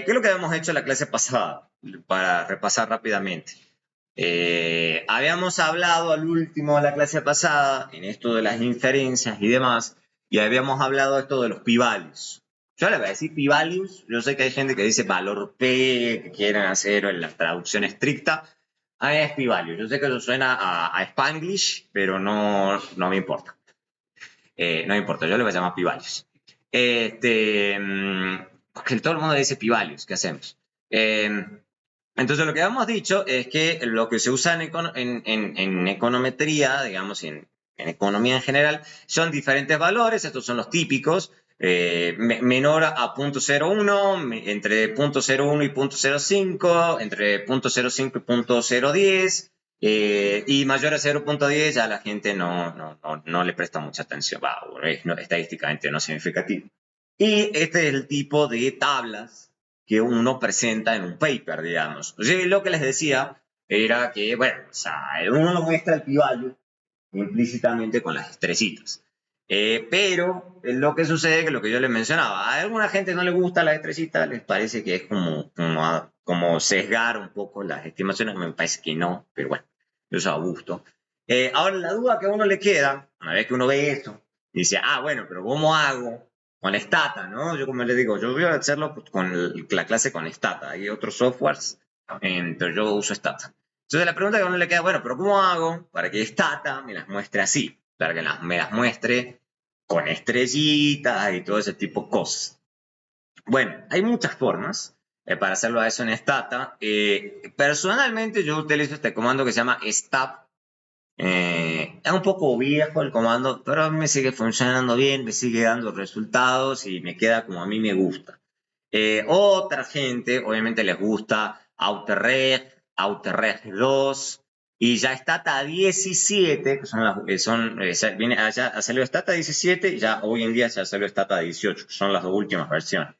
¿Qué es lo que habíamos hecho en la clase pasada? Para repasar rápidamente. Habíamos hablado al último de la clase pasada, en esto de las inferencias y demás, y habíamos hablado esto de los p-values. Yo le voy a decir p-values, yo sé que hay gente que dice valor P, que quieren hacer en la traducción estricta. A mí es p-value. Yo sé que eso suena a Spanglish, pero no me importa. No me importa, yo le voy a llamar p-values. Porque todo el mundo dice p-values, ¿qué hacemos? Entonces lo que habíamos dicho es que lo que se usa en econometría, digamos, en economía en general, son diferentes valores, estos son los típicos, menor a 0.01, entre 0.01 y 0.05, entre 0.05 y 0.010, y mayor a 0.10 ya la gente no le presta mucha atención, es estadísticamente no significativo. Y este es el tipo de tablas que uno presenta en un paper, digamos. Entonces, lo que les decía era que, bueno, o sea, uno muestra el p-value implícitamente con las estrellitas. Pero lo que sucede es que lo que yo les mencionaba, a alguna gente no le gusta la estrellita, les parece que es como sesgar un poco las estimaciones, me parece que no, pero bueno, eso a gusto. Ahora, la duda que a uno le queda, una vez que uno ve esto, dice, bueno, pero ¿cómo hago con Stata, ¿no? Yo como les digo, yo voy a hacerlo con la clase con Stata. Hay otros softwares, pero yo uso Stata. Entonces la pregunta que a uno le queda, bueno, pero ¿cómo hago para que Stata me las muestre así? Para que me las muestre con estrellitas y todo ese tipo de cosas. Bueno, hay muchas formas para hacerlo a eso en Stata. Personalmente yo utilizo este comando que se llama stab. Es un poco viejo el comando, pero me sigue funcionando bien, me sigue dando resultados y me queda como a mí me gusta. Otra gente, obviamente, les gusta Outerreg, Outerreg 2 y ya Stata 17, que son las viene allá, salió Stata 17 y ya hoy en día ya salió Stata 18, que son las dos últimas versiones.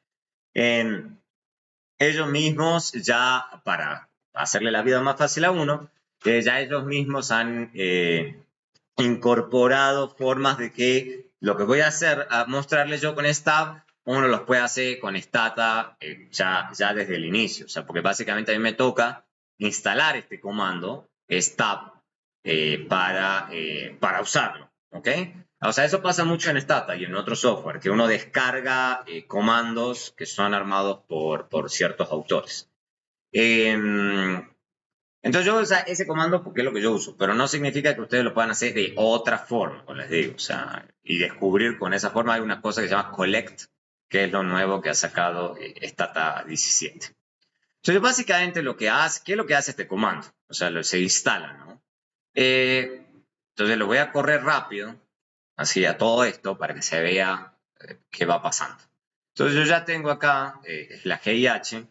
Ellos mismos ya para hacerle la vida más fácil a uno, ya ellos mismos han incorporado formas de que lo que voy a hacer, a mostrarles yo con Stab, uno los puede hacer con Stata ya desde el inicio. O sea, porque básicamente a mí me toca instalar este comando, Stab, para usarlo. ¿Ok? O sea, eso pasa mucho en Stata y en otro software, que uno descarga comandos que son armados por ciertos autores. Entonces yo uso ese comando porque es lo que yo uso, pero no significa que ustedes lo puedan hacer de otra forma, como les digo. O sea, y descubrir con esa forma hay una cosa que se llama collect, que es lo nuevo que ha sacado Stata 17. Entonces básicamente lo que hace, ¿qué es lo que hace este comando? O sea, se instala, ¿no? Entonces lo voy a correr rápido, así a todo esto, para que se vea qué va pasando. Entonces yo ya tengo acá la GIH,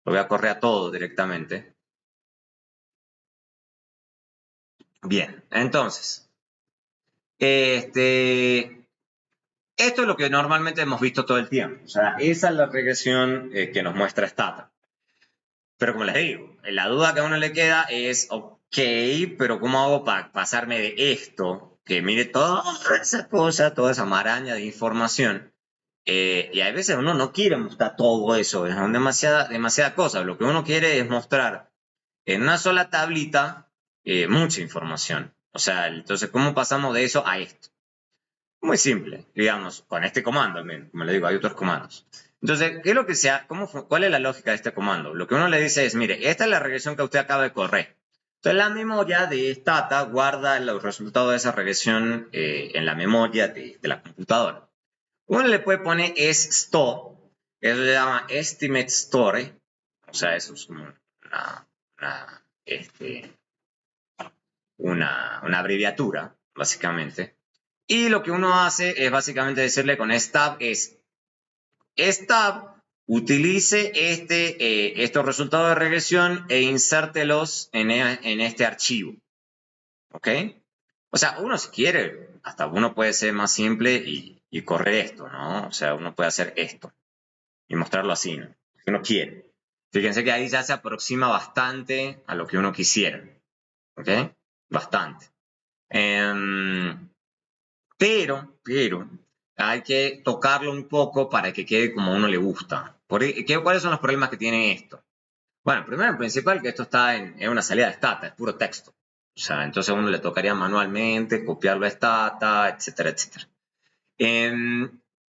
lo voy a correr a todo directamente. Bien, entonces, esto es lo que normalmente hemos visto todo el tiempo. O sea, esa es la regresión que nos muestra Stata. Pero como les digo, la duda que a uno le queda es, ok, pero ¿cómo hago para pasarme de esto? Que mire toda esa cosa, toda esa maraña de información. Y a veces uno no quiere mostrar todo eso, es demasiada cosa. Lo que uno quiere es mostrar en una sola tablita mucha información. O sea, entonces, ¿cómo pasamos de eso a esto? Muy simple, digamos, con este comando, como le digo, hay otros comandos. Entonces, ¿qué es lo que sea? ¿Cuál es la lógica de este comando? Lo que uno le dice es, mire, esta es la regresión que usted acaba de correr. Entonces, la memoria de Stata guarda los resultados de esa regresión en la memoria de la computadora. Uno le puede poner sto, eso se llama estimate story, o sea, eso es como una abreviatura, básicamente. Y lo que uno hace es básicamente decirle con stab stab, utilice estos resultados de regresión e insértelos en este archivo. ¿Ok? O sea, uno si quiere, hasta uno puede ser más simple y correr esto, ¿no? O sea, uno puede hacer esto y mostrarlo así, ¿no? Si uno quiere. Fíjense que ahí ya se aproxima bastante a lo que uno quisiera. ¿Ok? Bastante. Pero, hay que tocarlo un poco para que quede como a uno le gusta. ¿Cuáles son los problemas que tiene esto? Bueno, primero en principal que esto está en una salida de Stata, es puro texto. O sea, entonces a uno le tocaría manualmente copiarlo a Stata, etcétera, etcétera.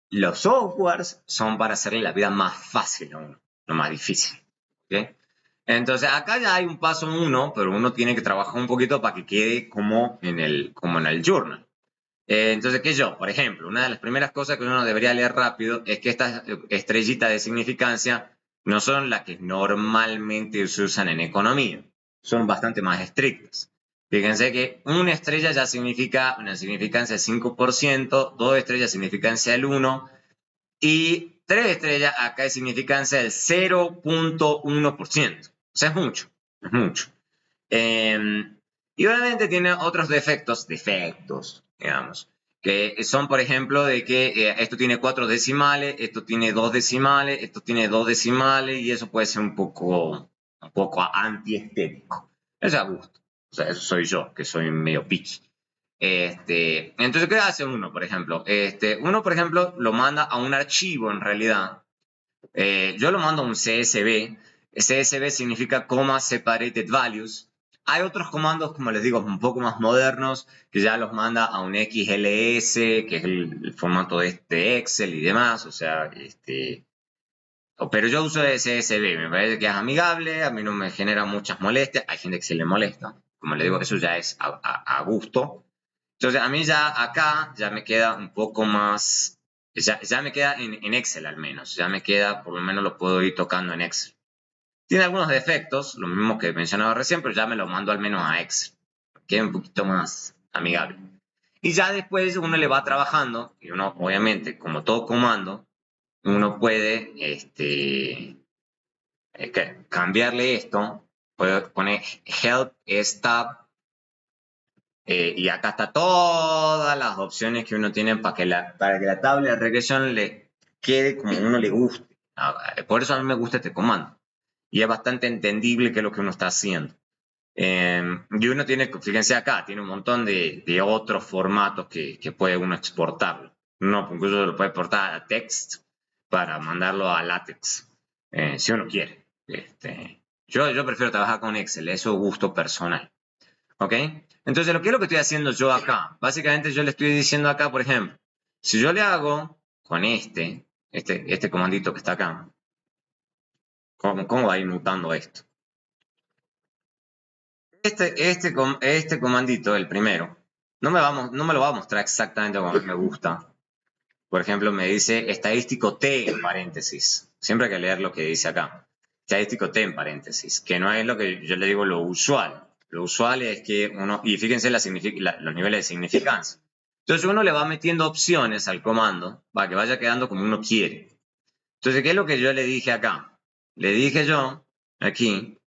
Los softwares son para hacerle la vida más fácil a uno, no más difícil. ¿Okay? Entonces acá ya hay un paso uno, pero uno tiene que trabajar un poquito para que quede como en el journal. Entonces, ¿qué yo? Por ejemplo, una de las primeras cosas que uno debería leer rápido es que estas estrellitas de significancia no son las que normalmente se usan en economía. Son bastante más estrictas. Fíjense que una estrella ya significa una significancia del 5%, dos estrellas significancia del 1%, y tres estrellas acá es significancia del 0.1%. O sea, es mucho, es mucho. Y obviamente tiene otros defectos, digamos, que son, por ejemplo, de que esto tiene 4 decimales, esto tiene 2 decimales, esto tiene 2 decimales, y eso puede ser un poco antiestético. Es a gusto. O sea, eso soy yo, que soy medio picky. Entonces, ¿qué hace uno, por ejemplo? Uno, por ejemplo, lo manda a un archivo, en realidad. Yo lo mando a un CSV. CSV significa Comma Separated Values. Hay otros comandos, como les digo, un poco más modernos, que ya los manda a un XLS, que es el formato de Excel y demás. O sea, pero yo uso CSV, me parece que es amigable, a mí no me genera muchas molestias. Hay gente que se le molesta. Como les digo, eso ya es a gusto. Entonces, a mí ya acá ya me queda un poco más, ya me queda en Excel al menos, ya me queda, por lo menos lo puedo ir tocando en Excel. Tiene algunos defectos, lo mismo que mencionaba recién, pero ya me lo mando al menos a Excel, que es un poquito más amigable. Y ya después uno le va trabajando, y uno obviamente, como todo comando, uno puede cambiarle esto, puede poner help tab. Y acá está todas las opciones que uno tiene para que la tabla de regresión le quede como a uno le guste. Por eso a mí me gusta este comando. Y es bastante entendible qué es lo que uno está haciendo. Y uno tiene, fíjense acá, tiene un montón de otros formatos que puede uno exportarlo. Uno incluso lo puede exportar a text para mandarlo a LaTeX, si uno quiere. Yo prefiero trabajar con Excel, eso es gusto personal. ¿Ok? Entonces, ¿qué es lo que estoy haciendo yo acá? Básicamente yo le estoy diciendo acá, por ejemplo, si yo le hago con este comandito que está acá, ¿cómo va a ir mutando esto? Este comandito, el primero, no me lo va a mostrar exactamente como a mí me gusta. Por ejemplo, me dice estadístico T en paréntesis. Siempre hay que leer lo que dice acá. Estadístico T en paréntesis, que no es lo que yo le digo lo usual. Lo usual es que uno, y fíjense los niveles de significancia. Entonces uno le va metiendo opciones al comando para que vaya quedando como uno quiere. Entonces, ¿qué es lo que yo le dije acá? Le dije yo, aquí,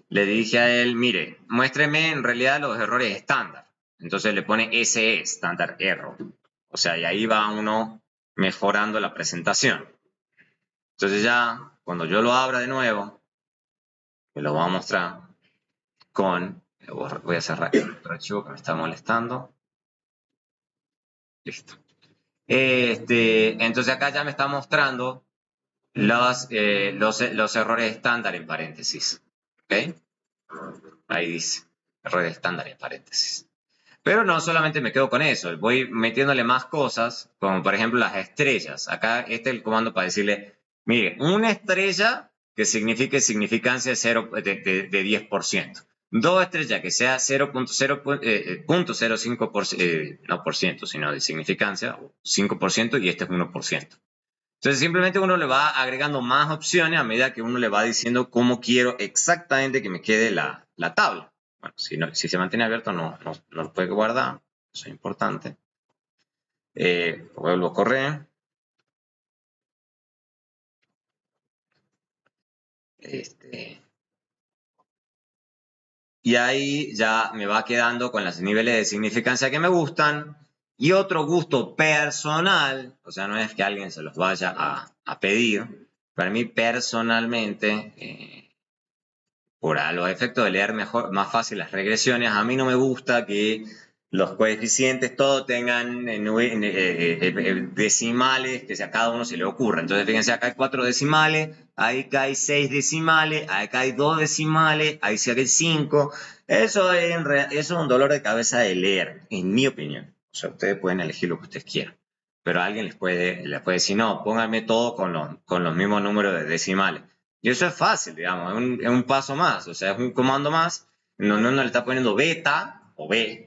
le dije a él, mire, muéstreme en realidad los errores estándar. Entonces le pone SE, Standard Error. O sea, y ahí va uno mejorando la presentación. Entonces ya, cuando yo lo abra de nuevo, me lo voy a mostrar con, voy a cerrar otro archivo que me está molestando. Listo. Entonces acá ya me está mostrando los errores estándar en paréntesis. ¿Ok? Ahí dice, errores estándar en paréntesis. Pero no solamente me quedo con eso, voy metiéndole más cosas, como por ejemplo las estrellas. Acá este es el comando para decirle, mire, una estrella que signifique significancia de 10%. Dos estrellas que sea 0.05%, no por ciento, sino de significancia, 5%, y este es 1%. Entonces simplemente uno le va agregando más opciones a medida que uno le va diciendo cómo quiero exactamente que me quede la tabla. Bueno, si se mantiene abierto no lo puede guardar, eso es importante. Lo vuelvo a correr. Y ahí ya me va quedando con los niveles de significancia que me gustan. Y otro gusto personal, o sea, no es que alguien se los vaya a pedir, para mí personalmente, por a los efectos de leer más fácil las regresiones, a mí no me gusta que los coeficientes todos tengan decimales que a cada uno se le ocurra. Entonces, fíjense, acá hay 4 decimales, acá hay 6 decimales, acá hay 2 decimales, ahí sí hay 5. Eso es un dolor de cabeza de leer, en mi opinión. O sea, ustedes pueden elegir lo que ustedes quieran. Pero alguien les puede decir, no, pónganme todo con los mismos números de decimales. Y eso es fácil, digamos, es un paso más, o sea, es un comando más, donde uno le está poniendo beta o B,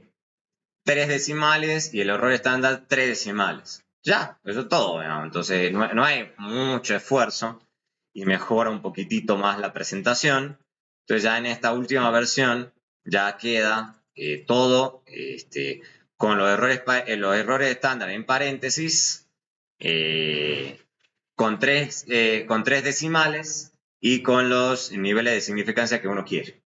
3 decimales, y el error estándar 3 decimales. Ya, eso es todo, digamos. Entonces no hay mucho esfuerzo y mejora un poquitito más la presentación. Entonces ya en esta última versión ya queda todo con los errores estándar en paréntesis, eh, con tres decimales y con los niveles de significancia que uno quiere,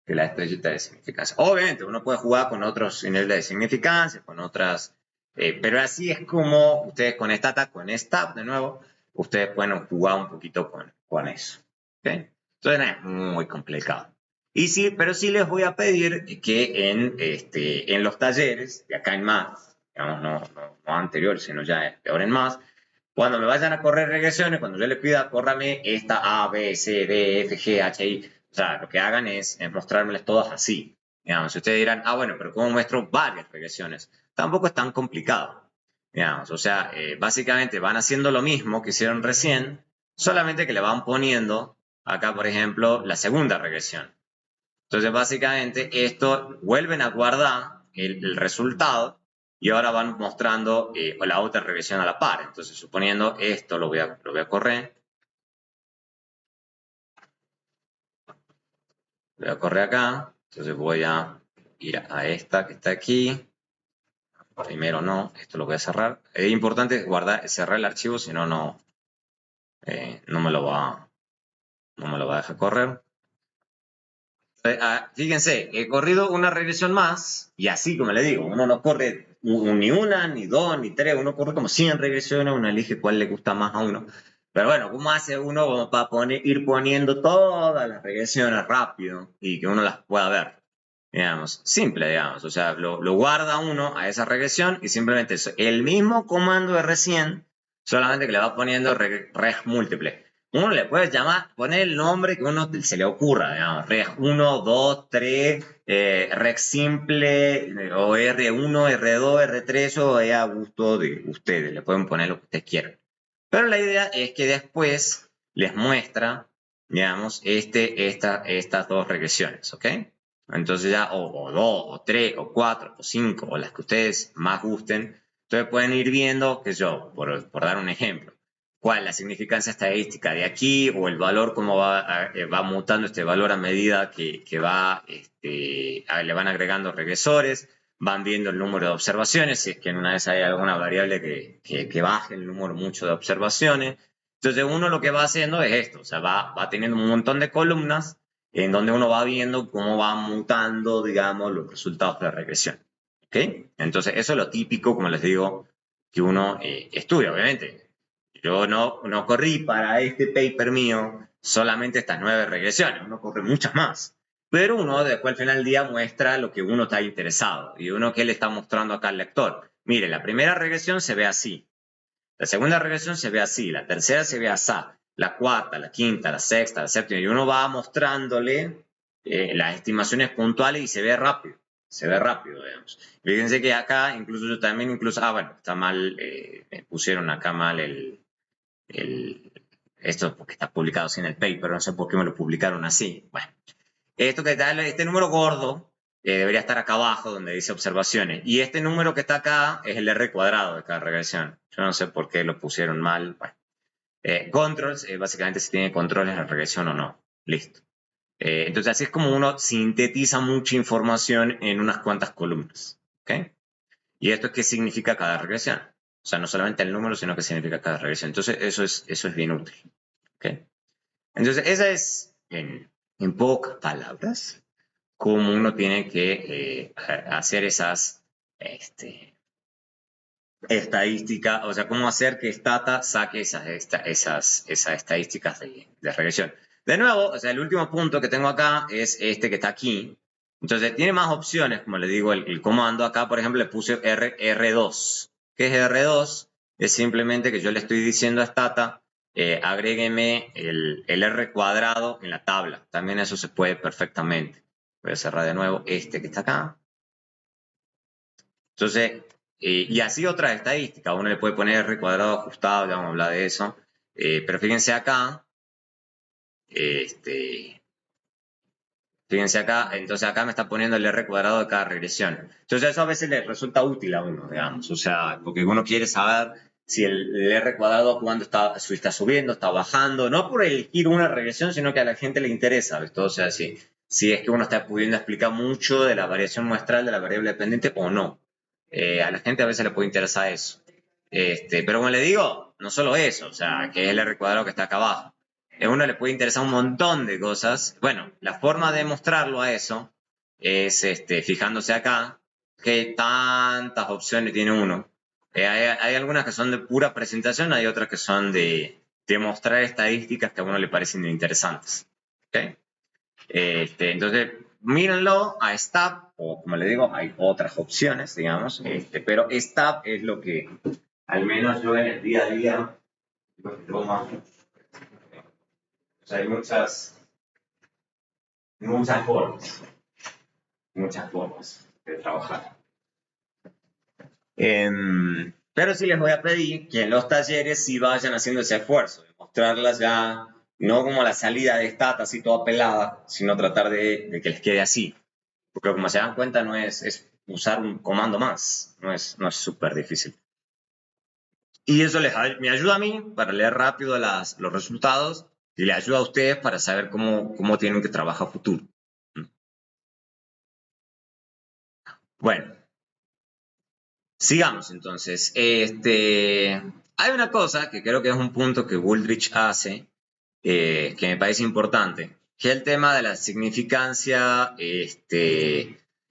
que la estrellita de significancia. Obviamente, uno puede jugar con otros niveles de significancia, con otras, pero así es como ustedes con STAT de nuevo, ustedes pueden jugar un poquito con eso. ¿Okay? Entonces no es muy complicado. Y sí, pero sí les voy a pedir que en los talleres, de acá en más, digamos, no anterior, sino ya de ahora en más, cuando me vayan a correr regresiones, cuando yo les pida, córrame esta A, B, C, D, F, G, H, I. O sea, lo que hagan es mostrármelas todas así. Digamos, si ustedes dirán, bueno, pero ¿cómo muestro varias regresiones? Tampoco es tan complicado. Digamos, o sea, básicamente van haciendo lo mismo que hicieron recién, solamente que le van poniendo acá, por ejemplo, la segunda regresión. Entonces, básicamente, esto vuelven a guardar el resultado y ahora van mostrando la otra regresión a la par. Entonces, suponiendo esto, lo voy a correr. Voy a correr acá. Entonces, voy a ir a esta que está aquí. Primero no, esto lo voy a cerrar. Es importante cerrar el archivo, si no, no me lo va a dejar correr. Fíjense, he corrido una regresión más, y así como le digo, uno no corre ni una, ni dos, ni tres, uno corre como 100 regresiones, uno elige cuál le gusta más a uno. Pero bueno, ¿cómo hace uno como para ir poniendo todas las regresiones rápido y que uno las pueda ver? Digamos, simple, digamos, o sea, lo guarda uno a esa regresión y simplemente es el mismo comando de recién, solamente que le va poniendo reg múltiple. Uno le puede poner el nombre que uno se le ocurra, digamos, reg 1, 2, 3, reg simple, o R1, R2, R3, o es a gusto de ustedes, le pueden poner lo que ustedes quieran. Pero la idea es que después les muestra, digamos, estas dos regresiones, ¿ok? Entonces ya, o dos, o tres, o cuatro, o cinco, o las que ustedes más gusten. Entonces pueden ir viendo, que yo, por dar un ejemplo, cuál es la significancia estadística de aquí, o el valor, cómo va mutando este valor a medida que le van agregando regresores, van viendo el número de observaciones, si es que en una vez hay alguna variable que baje el número mucho de observaciones. Entonces uno lo que va haciendo es esto, o sea, va teniendo un montón de columnas en donde uno va viendo cómo va mutando, digamos, los resultados de la regresión. ¿Ok? Entonces eso es lo típico, como les digo, que uno estudia, obviamente. Yo no corrí para este paper mío solamente estas 9 regresiones, uno corre muchas más. Pero uno después al final del día muestra lo que uno está interesado. Y uno que le está mostrando acá al lector. Mire, la primera regresión se ve así. La segunda regresión se ve así. La tercera se ve así. La cuarta, la quinta, la sexta, la séptima. Y uno va mostrándole las estimaciones puntuales y se ve rápido. Se ve rápido, digamos. Fíjense que acá, incluso yo también, bueno, está mal, pusieron acá mal esto porque está publicado así en el paper, no sé por qué me lo publicaron así. Bueno, esto que está, este número gordo debería estar acá abajo donde dice observaciones. Y este número que está acá es el R cuadrado de cada regresión. Yo no sé por qué lo pusieron mal. Bueno, controls, básicamente si tiene controles la regresión o no. Listo. Entonces así es como uno sintetiza mucha información en unas cuantas columnas. ¿Ok? ¿Y esto qué significa cada regresión? O sea, no solamente el número, sino qué significa cada regresión. Entonces eso es bien útil. ¿Ok? Entonces esa es, en pocas palabras, cómo uno tiene que hacer esas estadísticas, o sea, cómo hacer que Stata saque esas estadísticas de regresión. De nuevo, o sea, el último punto que tengo acá es este que está aquí, Entonces tiene más opciones, como le digo, el comando. Acá, por ejemplo, le puse R2. ¿Qué es R2? Es simplemente que yo le estoy diciendo a Stata, agrégueme el R cuadrado en la tabla. También eso se puede perfectamente. Voy a cerrar de nuevo este que está acá. Entonces, y así otras estadísticas. Uno le puede poner R cuadrado ajustado, ya vamos a hablar de eso. Pero fíjense acá, fíjense acá, entonces acá me está poniendo el R cuadrado de cada regresión. Entonces eso a veces le resulta útil a uno, digamos. O sea, porque uno quiere saber si el R cuadrado cuando si está subiendo, está bajando, no por elegir una regresión, sino que a la gente le interesa, ¿ves? O sea, si es que uno está pudiendo explicar mucho de la variación muestral de la variable dependiente o no. A la gente a veces le puede interesar eso. Pero como le digo, no solo eso, o sea, que es el R cuadrado que está acá abajo. A uno le puede interesar un montón de cosas. Bueno, la forma de mostrarlo a eso es fijándose acá qué tantas opciones tiene uno. Hay algunas que son de pura presentación, hay otras que son de mostrar estadísticas que a uno le parecen interesantes. ¿Okay? Entonces, mírenlo a STAB, o como le digo, hay otras opciones, digamos, pero STAB es lo que, al menos yo en el día a día, toma. O sea, hay muchas formas de trabajar. Pero sí les voy a pedir que en los talleres sí vayan haciendo ese esfuerzo, de mostrarlas ya, no como la salida de Stata así toda pelada, sino tratar de que les quede así. Porque como se dan cuenta, no es usar un comando más, no es súper difícil. Y eso me ayuda a mí para leer rápido los resultados y le ayuda a ustedes para saber cómo tienen que trabajar a futuro. Bueno, sigamos entonces. Hay una cosa que creo que es un punto que Wooldridge hace, que me parece importante, que es el tema de la significancia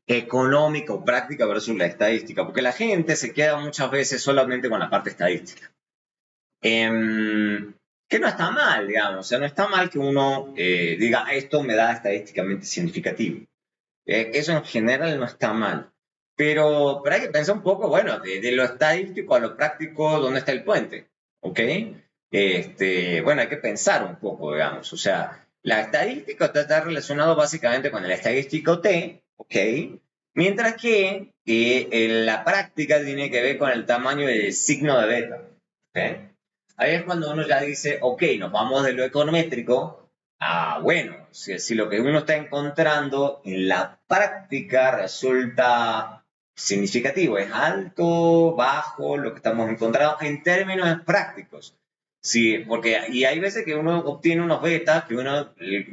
económica o práctica versus la estadística, porque la gente se queda muchas veces solamente con la parte estadística. Que no está mal, digamos, o sea, no está mal que uno diga, esto me da estadísticamente significativo. Eso en general no está mal. Pero hay que pensar un poco, bueno, de lo estadístico a lo práctico, ¿dónde está el puente? ¿Ok? Bueno, hay que pensar un poco, digamos. O sea, la estadística está relacionado básicamente con el estadístico T, ¿ok? Mientras que la práctica tiene que ver con el tamaño del signo de beta, ¿ok? Ahí es cuando uno ya dice, ok, nos vamos de lo econométrico. Bueno, si lo que uno está encontrando en la práctica resulta significativo, es alto, bajo, lo que estamos encontrando en términos prácticos. Sí, porque y hay veces que uno obtiene unos betas que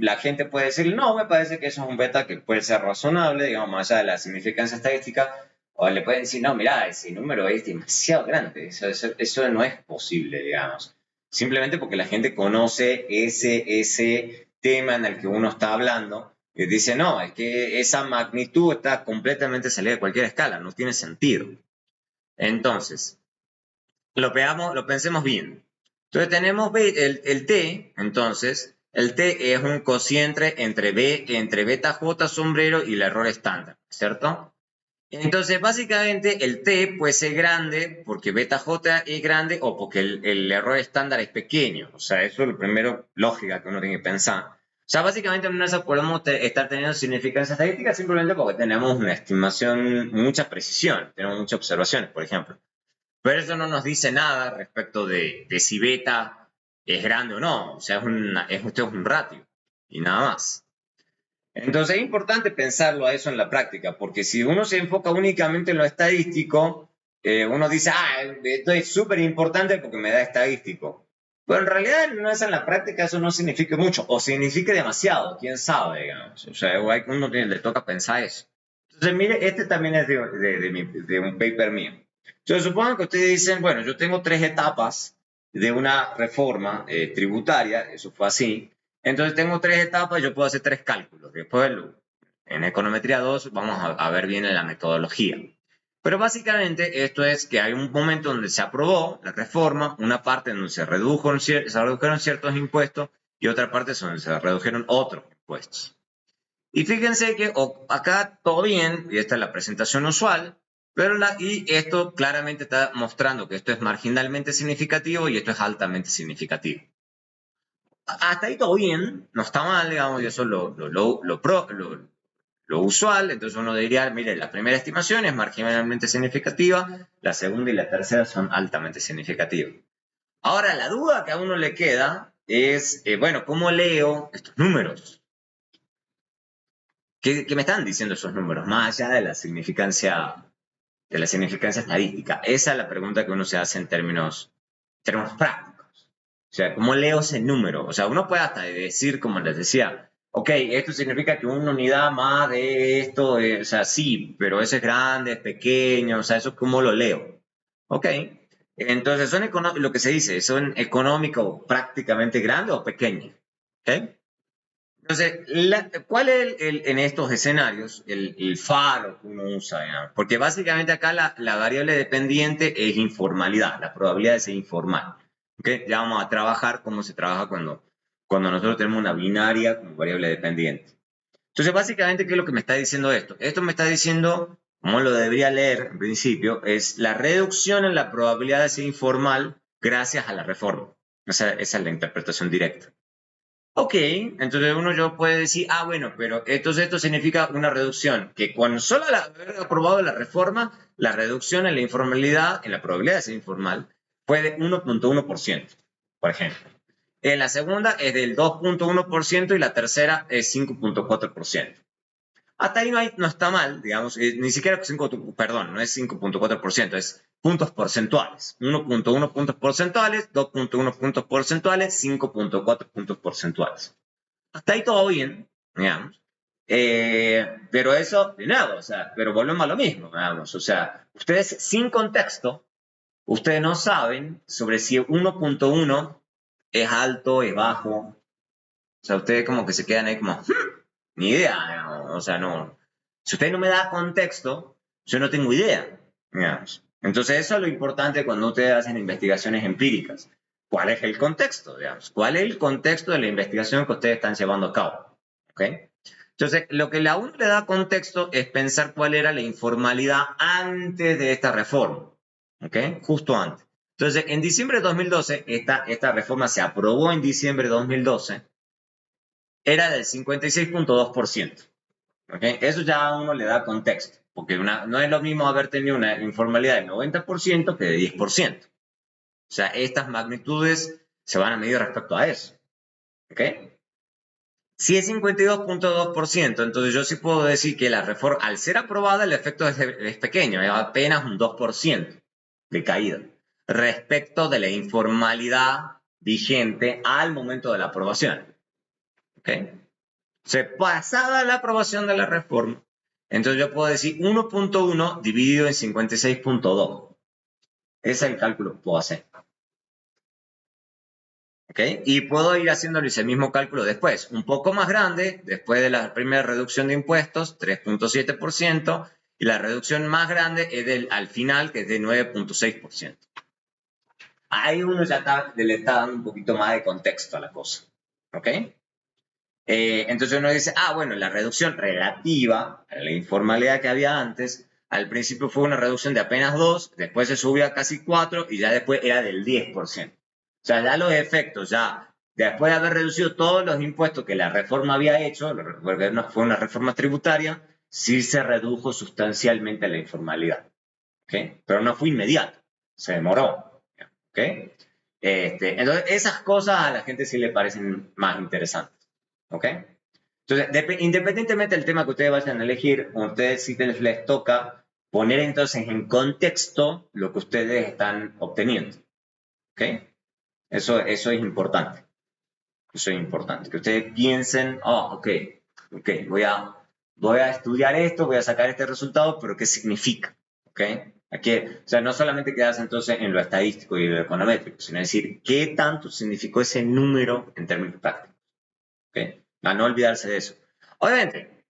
la gente puede decir, no, me parece que eso es un beta que puede ser razonable, digamos, más allá de la significancia estadística, o le pueden decir, no, mira, ese número es demasiado grande, eso no es posible, digamos. Simplemente porque la gente conoce ese tema en el que uno está hablando y dice, no, es que esa magnitud está completamente salida de cualquier escala, no tiene sentido. Entonces, lo pensemos bien. Entonces tenemos el T, entonces, el T es un cociente entre beta J sombrero y el error estándar, ¿cierto? Entonces, básicamente, el T puede ser grande porque beta J es grande o porque el error estándar es pequeño. O sea, eso es lo primero, lógica que uno tiene que pensar. O sea, básicamente en eso podemos estar teniendo significancia estadística simplemente porque tenemos una estimación, mucha precisión, tenemos muchas observaciones, por ejemplo. Pero eso no nos dice nada respecto de si beta es grande o no. O sea, esto es un ratio y nada más. Entonces es importante pensarlo a eso en la práctica, porque si uno se enfoca únicamente en lo estadístico, uno dice, esto es súper importante porque me da estadístico. Pero en realidad no es en la práctica, eso no significa mucho, o significa demasiado, quién sabe, digamos. O sea, uno le toca pensar eso. Entonces, mire, este también es de un paper mío. Entonces, supongo que ustedes dicen, bueno, yo tengo 3 etapas de una reforma tributaria, eso fue así. Entonces, tengo 3 etapas, yo puedo hacer 3 cálculos. Después, en econometría 2, vamos a ver bien la metodología. Pero básicamente esto es que hay un momento donde se aprobó la reforma, una parte donde se redujeron ciertos impuestos y otra parte donde se redujeron otros impuestos. Y fíjense que acá todo bien, y esta es la presentación usual, pero y esto claramente está mostrando que esto es marginalmente significativo y esto es altamente significativo. Hasta ahí todo bien, no está mal, digamos, y eso es lo usual. Entonces uno diría, mire, la primera estimación es marginalmente significativa, la segunda y la tercera son altamente significativas. Ahora, la duda que a uno le queda es, bueno, ¿cómo leo estos números? ¿Qué me están diciendo esos números? Más allá de la significancia estadística. Esa es la pregunta que uno se hace en términos prácticos. O sea, ¿cómo leo ese número? O sea, uno puede hasta decir, como les decía, ok, esto significa que una unidad más de esto, o sea, sí, pero eso es grande, es pequeño, o sea, eso cómo lo leo. Ok, entonces lo que se dice, ¿son económicos prácticamente grandes o pequeños? ¿Ok? Entonces, ¿cuál es en estos escenarios el faro que uno usa? Digamos? Porque básicamente acá la variable dependiente es informalidad, la probabilidad de ser informal. ¿Okay? Ya vamos a trabajar cómo se trabaja cuando nosotros tenemos una binaria como variable dependiente. Entonces, básicamente, ¿qué es lo que me está diciendo esto? Esto me está diciendo, como lo debería leer en principio, es la reducción en la probabilidad de ser informal gracias a la reforma. Esa es la interpretación directa. Ok, entonces uno yo puede decir, ah, bueno, pero entonces esto significa una reducción, que con solo haber aprobado la reforma, la reducción en la informalidad, en la probabilidad de ser informal, fue de 1.1%, por ejemplo. En la segunda es del 2.1% y la tercera es 5.4%. Hasta ahí no está mal, digamos, ni siquiera 5, perdón, no es 5.4%, es puntos porcentuales. 1.1 puntos porcentuales, 2.1 puntos porcentuales, 5.4 puntos porcentuales. Hasta ahí todo bien, digamos. Pero eso, de nada, o sea, pero volvemos a lo mismo, digamos. O sea, ustedes sin contexto, ustedes no saben sobre si 1.1 es alto, es bajo. O sea, ustedes como que se quedan ahí como, ni idea, ¿no? O sea, no. Si usted no me da contexto, yo no tengo idea, digamos. Entonces, eso es lo importante cuando ustedes hacen investigaciones empíricas. ¿Cuál es el contexto, digamos? ¿Cuál es el contexto de la investigación que ustedes están llevando a cabo? ¿Ok? Entonces, lo que a uno le da contexto es pensar cuál era la informalidad antes de esta reforma. ¿Ok? Justo antes. Entonces, en diciembre de 2012, esta reforma se aprobó en diciembre de 2012, era del 56.2%. ¿Okay? Eso ya a uno le da contexto, porque no es lo mismo haber tenido una informalidad del 90% que de 10%. O sea, estas magnitudes se van a medir respecto a eso. ¿Okay? Si es 52.2%, entonces yo sí puedo decir que la reforma, al ser aprobada, el efecto es pequeño, es apenas un 2% de caída respecto de la informalidad vigente al momento de la aprobación. ¿Okay? Se pasada la aprobación de la reforma, entonces yo puedo decir 1.1 dividido en 56.2. Ese es el cálculo que puedo hacer. ¿Ok? Y puedo ir haciéndole ese mismo cálculo después, un poco más grande, después de la primera reducción de impuestos, 3.7%, y la reducción más grande es al final, que es de 9.6%. Ahí uno ya le está dando un poquito más de contexto a la cosa. ¿Ok? Entonces uno dice, ah, bueno, la reducción relativa a la informalidad que había antes, al principio fue una reducción de apenas 2, después se subió a casi 4 y ya después era del 10%. O sea, ya los efectos, ya después de haber reducido todos los impuestos que la reforma había hecho, porque no fue una reforma tributaria, sí se redujo sustancialmente la informalidad. ¿Okay? Pero no fue inmediato, se demoró. ¿Okay? Entonces, esas cosas a la gente sí le parecen más interesantes. ¿Ok? Entonces, independientemente del tema que ustedes vayan a elegir, a ustedes sí les toca poner entonces en contexto lo que ustedes están obteniendo. ¿Ok? Eso es importante. Eso es importante. Que ustedes piensen, oh, ok, voy a estudiar esto, voy a sacar este resultado, pero ¿qué significa? ¿Ok? Aquí, o sea, no solamente quedarse entonces en lo estadístico y lo econométrico, sino decir, ¿qué tanto significó ese número en términos prácticos? ¿Ok? A no olvidarse de eso. Obviamente,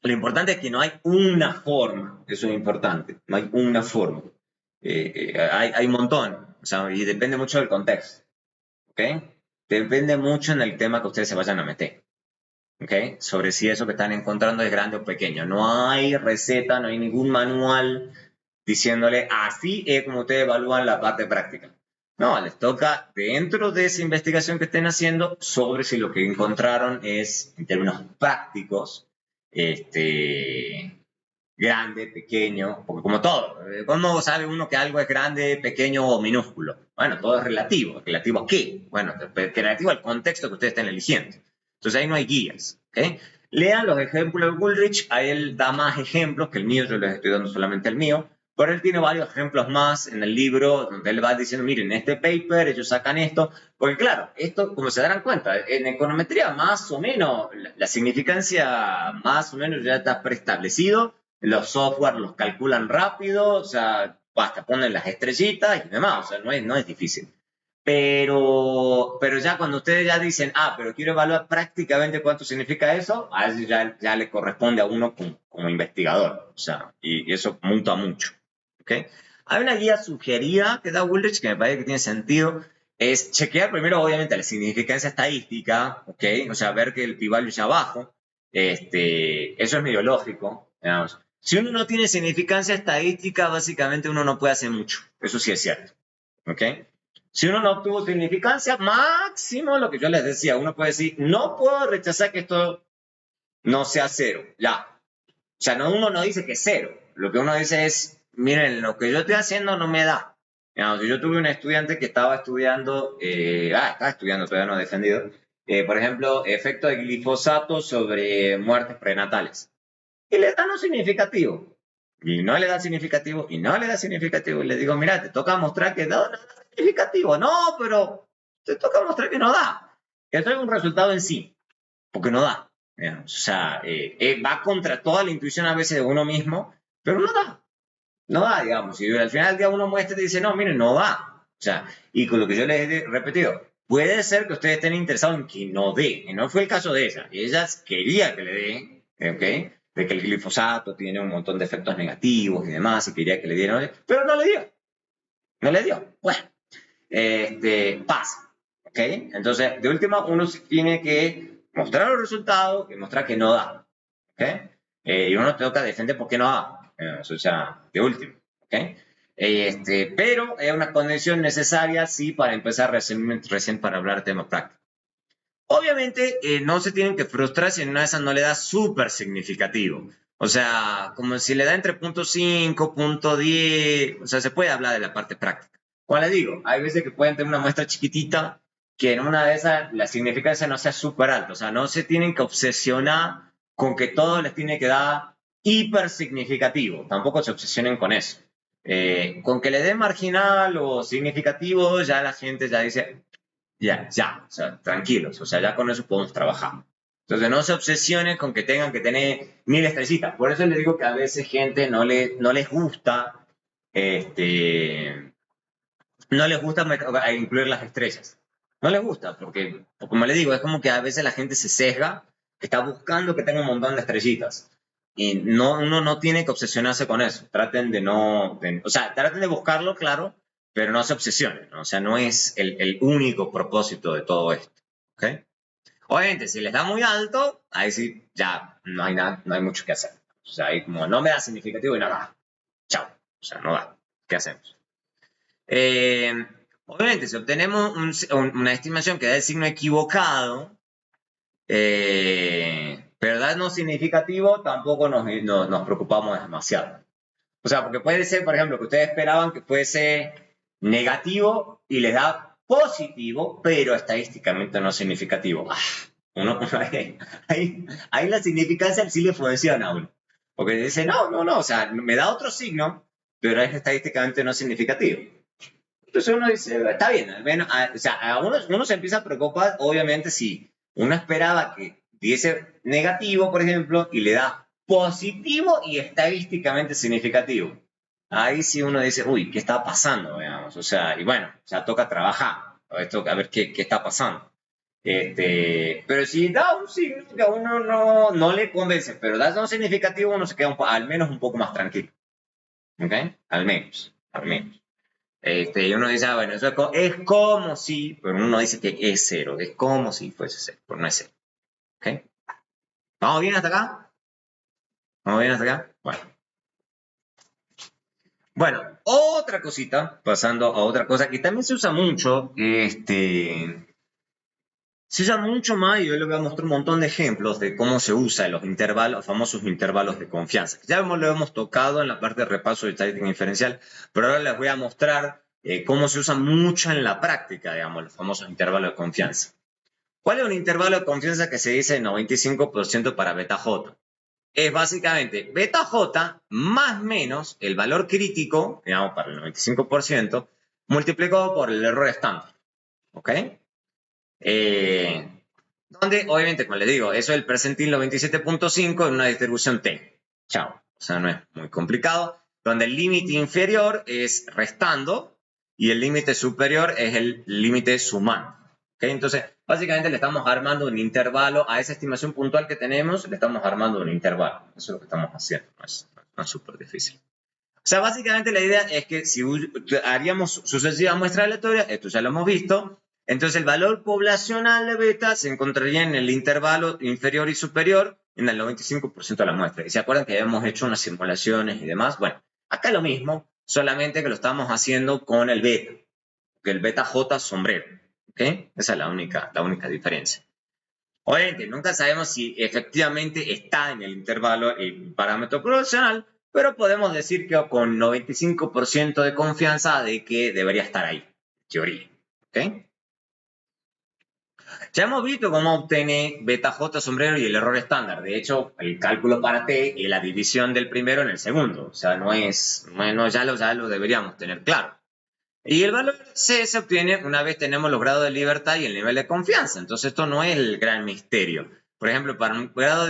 lo importante es que no hay una forma, eso es importante, no hay una forma. Hay un montón, o sea, y depende mucho del contexto, ¿ok? Depende mucho en el tema que ustedes se vayan a meter, ¿ok? Sobre si eso que están encontrando es grande o pequeño. No hay receta, no hay ningún manual diciéndole así es como ustedes evalúan la parte práctica. No, les toca dentro de esa investigación que estén haciendo sobre si lo que encontraron es, en términos prácticos, grande, pequeño, porque como todo, ¿cómo sabe uno que algo es grande, pequeño o minúsculo? Bueno, todo es relativo. ¿Relativo a qué? Bueno, relativo al contexto que ustedes estén eligiendo. Entonces ahí no hay guías, ¿ok? Lean los ejemplos de Woolrich, a él da más ejemplos que el mío, yo les estoy dando solamente el mío, pero él tiene varios ejemplos más en el libro donde él va diciendo, miren, en este paper ellos sacan esto, porque claro, esto, como se darán cuenta, en econometría más o menos, la significancia más o menos ya está preestablecido, los software los calculan rápido, o sea, basta, ponen las estrellitas y demás, o sea, no es difícil. Pero ya cuando ustedes ya dicen, pero quiero evaluar prácticamente cuánto significa eso, a eso ya le corresponde a uno como investigador, o sea, y eso muta mucho, ¿ok? Hay una guía sugerida que da Woolrich que me parece que tiene sentido, es chequear primero, obviamente, la significancia estadística, ¿ok? O sea, ver que el p-value es abajo, eso es medio lógico, digamos. Si uno no tiene significancia estadística, básicamente uno no puede hacer mucho. Eso sí es cierto. ¿Ok? Si uno no obtuvo significancia, máximo lo que yo les decía, uno puede decir, no puedo rechazar que esto no sea cero. Ya. O sea, uno no dice que es cero. Lo que uno dice es, miren, lo que yo estoy haciendo no me da. Digamos, yo tuve un estudiante que estaba estudiando, todavía no ha defendido, por ejemplo, efecto de glifosato sobre muertes prenatales y le da no significativo. Y no le da significativo, y no le da significativo. Y le digo, mira, te toca mostrar que no da significativo. No, pero te toca mostrar que no da. Eso es un resultado en sí, porque no da. Digamos. O sea, va contra toda la intuición a veces de uno mismo, pero no da. No da, digamos. Y al final del día uno muestra y dice, no, miren, no da. O sea, y con lo que yo les he repetido, puede ser que ustedes estén interesados en que no dé, y no fue el caso de ella. Ella quería que le dé, ¿ok? De que el glifosato tiene un montón de efectos negativos y demás, y quería que le dieran, pero no le dio. No le dio. Bueno, pasa, ¿ok? Entonces, de última, uno tiene que mostrar los resultados y mostrar que no da, ¿ok? Y uno toca defender por qué no da, o sea, de último, ¿ok? Pero es una condición necesaria, sí, para empezar recién para hablar de temas prácticos. Obviamente, no se tienen que frustrar si en una de esas no le da súper significativo. O sea, como si le da entre punto .5, punto .10, o sea, se puede hablar de la parte práctica. Como le digo, hay veces que pueden tener una muestra chiquitita que en una de esas la significancia no sea súper alta. O sea, no se tienen que obsesionar con que todo les tiene que dar hiper significativo. Tampoco se obsesionen con eso. Con que le dé marginal o significativo, ya la gente ya dice, ya, o sea, tranquilos, o sea, ya con eso podemos trabajar. Entonces, no se obsesionen con que tengan que tener 1000 estrellitas. Por eso les digo que a veces gente no les gusta, no les gusta incluir las estrellas. No les gusta, porque, como les digo, es como que a veces la gente se sesga, está buscando que tenga un montón de estrellitas. Y uno no tiene que obsesionarse con eso. Traten de no, o sea, traten de buscarlo, claro, pero no se obsesionen, ¿no? O sea, no es el único propósito de todo esto. ¿Ok? Obviamente, si les da muy alto, ahí sí, ya no hay nada, no hay mucho que hacer. O sea, ahí como no me da significativo y nada, chao. O sea, no da. ¿Qué hacemos? Eh, Obviamente, si obtenemos una estimación que da el signo equivocado, pero da no significativo, tampoco nos preocupamos demasiado. O sea, porque puede ser, por ejemplo, que ustedes esperaban que fuese negativo y les da positivo, pero estadísticamente no significativo. Ahí la significancia sí le funciona a uno. Porque dice, no, o sea, me da otro signo, pero es estadísticamente no significativo. Entonces uno dice, está bien, al menos, o sea, uno se empieza a preocupar, obviamente, si uno esperaba que diese negativo, por ejemplo, y le da positivo y estadísticamente significativo. Ahí sí uno dice, uy, ¿qué está pasando? Digamos? O sea, y bueno, o sea, toca trabajar, a ver qué está pasando. Pero si da un signo que a uno no le convence, pero da un significativo, uno se queda al menos un poco más tranquilo. ¿Ok? Al menos, al menos. Y uno dice, bueno, eso es como si, pero uno no dice que es cero, es como si fuese cero, pero no es cero. ¿Ok? ¿Vamos bien hasta acá? ¿Vamos bien hasta acá? Bueno, otra cosita, pasando a otra cosa que también se usa mucho, se usa mucho más y yo les voy a mostrar un montón de ejemplos de cómo se usa los intervalos, los famosos intervalos de confianza. Lo hemos tocado en la parte de repaso de estadística inferencial, pero ahora les voy a mostrar cómo se usa mucho en la práctica, digamos, los famosos intervalos de confianza. ¿Cuál es un intervalo de confianza que se dice 95% para beta J? Es básicamente beta J más menos el valor crítico, digamos, para el 95%, multiplicado por el error estándar. ¿Ok? Donde, obviamente, como les digo, eso es el percentil 97.5 en una distribución T. Chao. O sea, no es muy complicado. Donde el límite inferior es restando y el límite superior es el límite sumando. ¿Okay? Entonces, básicamente le estamos armando un intervalo a esa estimación puntual que tenemos, le estamos armando un intervalo. Eso es lo que estamos haciendo. No es súper difícil. O sea, básicamente la idea es que si haríamos sucesivas muestras aleatorias, esto ya lo hemos visto, entonces el valor poblacional de beta se encontraría en el intervalo inferior y superior en el 95% de la muestra. Y se acuerdan que habíamos hecho unas simulaciones y demás. Bueno, acá lo mismo, solamente que lo estamos haciendo con el beta, que el beta J sombrero. ¿Ok? Esa es la única diferencia. Obviamente, nunca sabemos si efectivamente está en el intervalo el parámetro poblacional, pero podemos decir que con 95% de confianza de que debería estar ahí, en teoría. ¿Ok? Ya hemos visto cómo obtener beta J sombrero y el error estándar. De hecho, el cálculo para T es la división del primero en el segundo. O sea, no es, bueno, ya lo deberíamos tener claro. Y el valor C se obtiene una vez tenemos los grados de libertad y el nivel de confianza. Entonces, esto no es el gran misterio. Por ejemplo, para un grado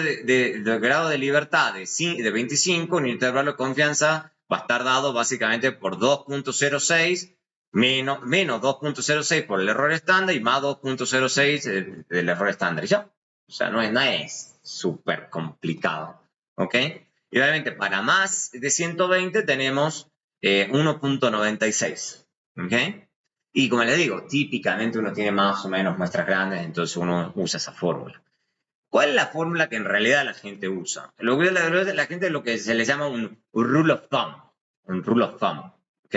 grado de libertad de 25, un intervalo de confianza va a estar dado básicamente por 2.06 menos 2.06 por el error estándar y más 2.06 del error estándar. ¿Ya? O sea, no es súper complicado. ¿Ok? Y obviamente para más de 120 tenemos 1.96. ¿Ok? Y como les digo, típicamente uno tiene más o menos muestras grandes, entonces uno usa esa fórmula. ¿Cuál es la fórmula que en realidad la gente usa? La gente lo que se le llama un rule of thumb. Un rule of thumb. ¿Ok?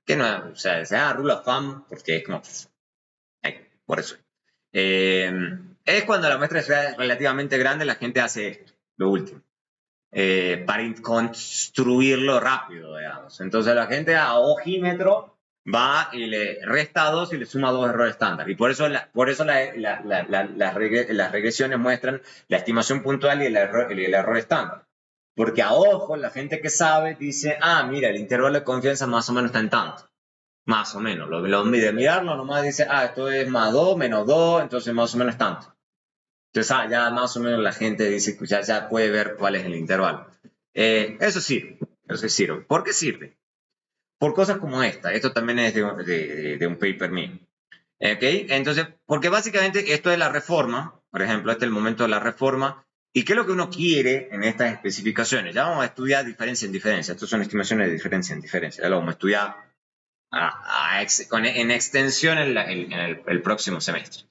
Que no, o sea, se llama rule of thumb porque es como. Por eso. Es cuando la muestra es relativamente grande, la gente hace lo último. Para construirlo rápido, digamos. Entonces la gente a ojímetro va y le resta 2 y le suma 2 errores estándar. Y por eso, las regresiones muestran la estimación puntual y el error estándar. Porque a ojo, la gente que sabe dice, mira, el intervalo de confianza más o menos está en tanto. Más o menos. De mirarlo nomás dice, esto es más 2, menos 2, entonces más o menos tanto. Entonces, ya más o menos la gente dice que ya puede ver cuál es el intervalo. Eso sirve. ¿Por qué sirve? Por cosas como esta. Esto también es de un paper mío. ¿Ok? Entonces, porque básicamente esto es la reforma, por ejemplo, este es el momento de la reforma, y qué es lo que uno quiere en estas especificaciones. Ya vamos a estudiar diferencia en diferencia. Estas son estimaciones de diferencia en diferencia. Ya lo vamos a estudiar en extensión en el próximo semestre.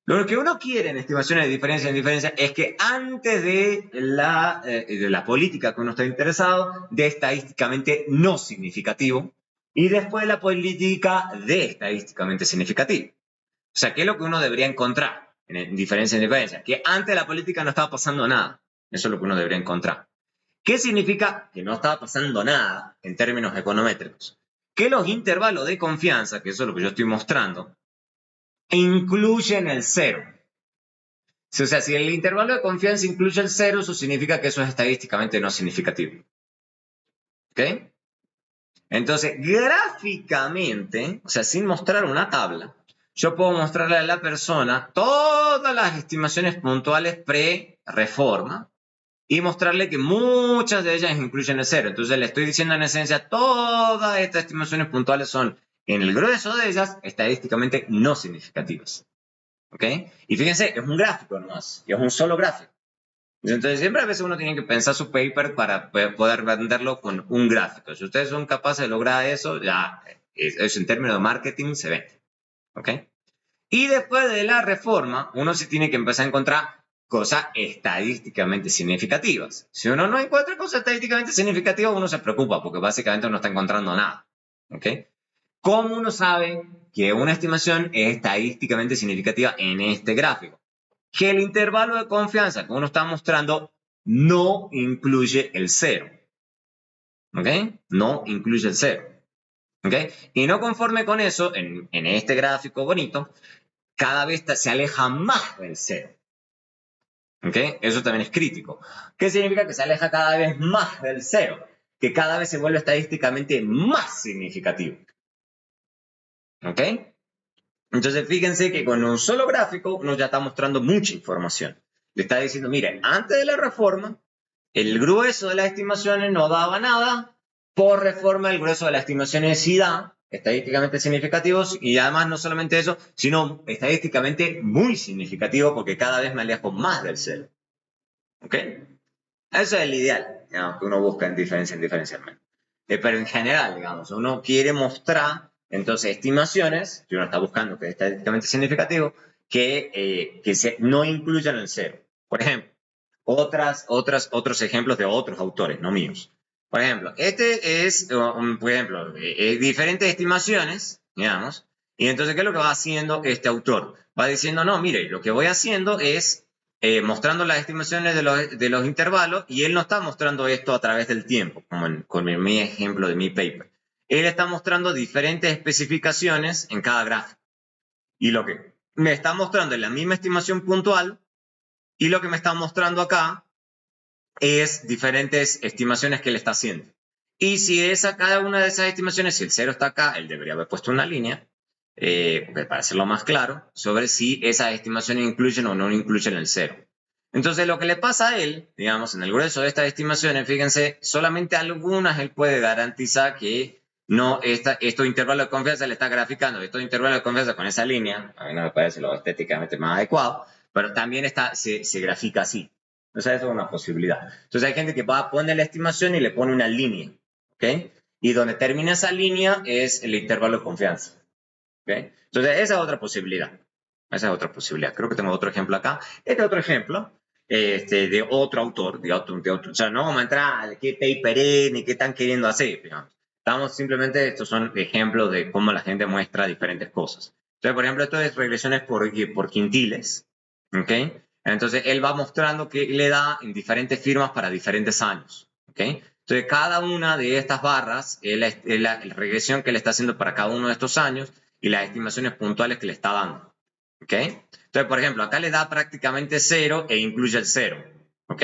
Lo que uno quiere en estimaciones de diferencia en diferencia es que antes de la política que uno está interesado, de estadísticamente no significativo, y después de la política de estadísticamente significativo. O sea, ¿qué es lo que uno debería encontrar en diferencia en diferencia? Que antes de la política no estaba pasando nada. Eso es lo que uno debería encontrar. ¿Qué significa que no estaba pasando nada en términos econométricos? Que los intervalos de confianza, que eso es lo que yo estoy mostrando, incluyen el cero. O sea, si el intervalo de confianza incluye el cero, eso significa que eso es estadísticamente no significativo. ¿Ok? Entonces, gráficamente, o sea, sin mostrar una tabla, yo puedo mostrarle a la persona todas las estimaciones puntuales pre-reforma y mostrarle que muchas de ellas incluyen el cero. Entonces, le estoy diciendo en esencia, todas estas estimaciones puntuales son, en el grueso de ellas, estadísticamente no significativas. ¿Ok? Y fíjense, es un gráfico nomás, y es un solo gráfico. Entonces, siempre a veces uno tiene que pensar su paper para poder venderlo con un gráfico. Si ustedes son capaces de lograr eso, ya eso en términos de marketing se vende. ¿Ok? Y después de la reforma, uno sí tiene que empezar a encontrar cosas estadísticamente significativas. Si uno no encuentra cosas estadísticamente significativas, uno se preocupa porque básicamente no está encontrando nada. ¿Ok? ¿Cómo uno sabe que una estimación es estadísticamente significativa en este gráfico? Que el intervalo de confianza que uno está mostrando no incluye el cero. ¿Ok? No incluye el cero. ¿Ok? Y no conforme con eso, en este gráfico bonito, cada vez se aleja más del cero. ¿Ok? Eso también es crítico. ¿Qué significa? Que se aleja cada vez más del cero, que cada vez se vuelve estadísticamente más significativo. ¿Ok? Entonces, fíjense que con un solo gráfico uno ya está mostrando mucha información. Le está diciendo, mire, antes de la reforma, el grueso de las estimaciones no daba nada. Por reforma, el grueso de las estimaciones sí da, estadísticamente significativos, y además no solamente eso, sino estadísticamente muy significativo porque cada vez me alejo más del cero. ¿Ok? Eso es el ideal, digamos, que uno busca en diferencia menos. Pero en general, digamos, uno quiere mostrar, entonces, estimaciones, que uno está buscando que es estadísticamente significativo, que no incluyan el cero. Por ejemplo, otros ejemplos de otros autores, no míos. Por ejemplo, este es, por ejemplo, diferentes estimaciones, digamos, y entonces, ¿qué es lo que va haciendo este autor? Va diciendo, no, mire, lo que voy haciendo es mostrando las estimaciones de los intervalos, y él no está mostrando esto a través del tiempo, como con mi ejemplo de mi paper. Él está mostrando diferentes especificaciones en cada gráfico. Y lo que me está mostrando es la misma estimación puntual, y lo que me está mostrando acá es diferentes estimaciones que él está haciendo. Y si cada una de esas estimaciones, si el cero está acá, él debería haber puesto una línea, para hacerlo más claro, sobre si esas estimaciones incluyen o no incluyen el cero. Entonces, lo que le pasa a él, digamos, en el grueso de estas estimaciones, fíjense, solamente algunas él puede garantizar que no, estos intervalos de confianza le está graficando, estos intervalos de confianza con esa línea, a mí no me parece lo estéticamente más adecuado, pero también se grafica así. O sea, eso es una posibilidad. Entonces hay gente que va a poner la estimación y le pone una línea, ¿ok? Y donde termina esa línea es el intervalo de confianza, ¿ok? Entonces esa es otra posibilidad. Esa es otra posibilidad. Creo que tengo otro ejemplo acá. Este es otro ejemplo de otro autor, o sea, no vamos a entrar a qué paper es ni qué están queriendo hacer, digamos. Estos son ejemplos de cómo la gente muestra diferentes cosas. Entonces, por ejemplo, esto es regresiones por quintiles, ¿ok? Entonces, él va mostrando que le da en diferentes firmas para diferentes años, ¿ok? Entonces, cada una de estas barras es la regresión que le está haciendo para cada uno de estos años y las estimaciones puntuales que le está dando, ¿ok? Entonces, por ejemplo, acá le da prácticamente cero e incluye el cero, ¿ok?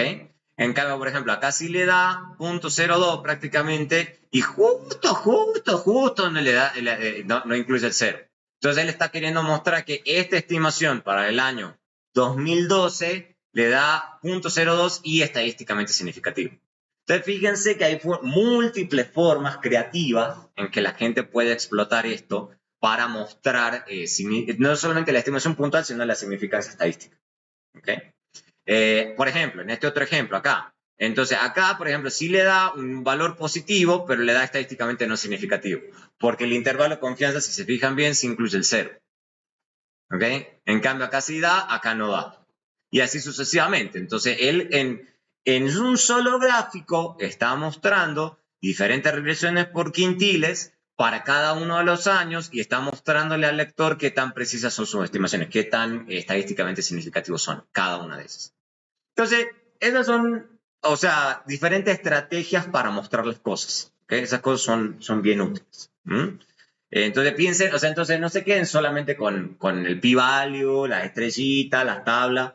En cambio, por ejemplo, acá sí le da 0.02 prácticamente y justo no le da, no incluye el cero. Entonces, él está queriendo mostrar que esta estimación para el año 2012 le da 0.02 y estadísticamente significativo. Entonces, fíjense que hay múltiples formas creativas en que la gente puede explotar esto para mostrar no solamente la estimación puntual, sino la significancia estadística. ¿Okay? Por ejemplo, en este otro ejemplo acá. Entonces, acá, por ejemplo, sí le da un valor positivo, pero le da estadísticamente no significativo. Porque el intervalo de confianza, si se fijan bien, se incluye el cero. ¿Ok? En cambio, acá sí da, acá no da. Y así sucesivamente. Entonces, él en un solo gráfico está mostrando diferentes regresiones por quintiles para cada uno de los años y está mostrándole al lector qué tan precisas son sus estimaciones, qué tan estadísticamente significativos son cada una de esas. Entonces, esas son, o sea, diferentes estrategias para mostrarles cosas. ¿Okay? Esas cosas son bien útiles. Entonces piensen, o sea, entonces no se queden solamente con el p-value, las estrellitas, las tablas.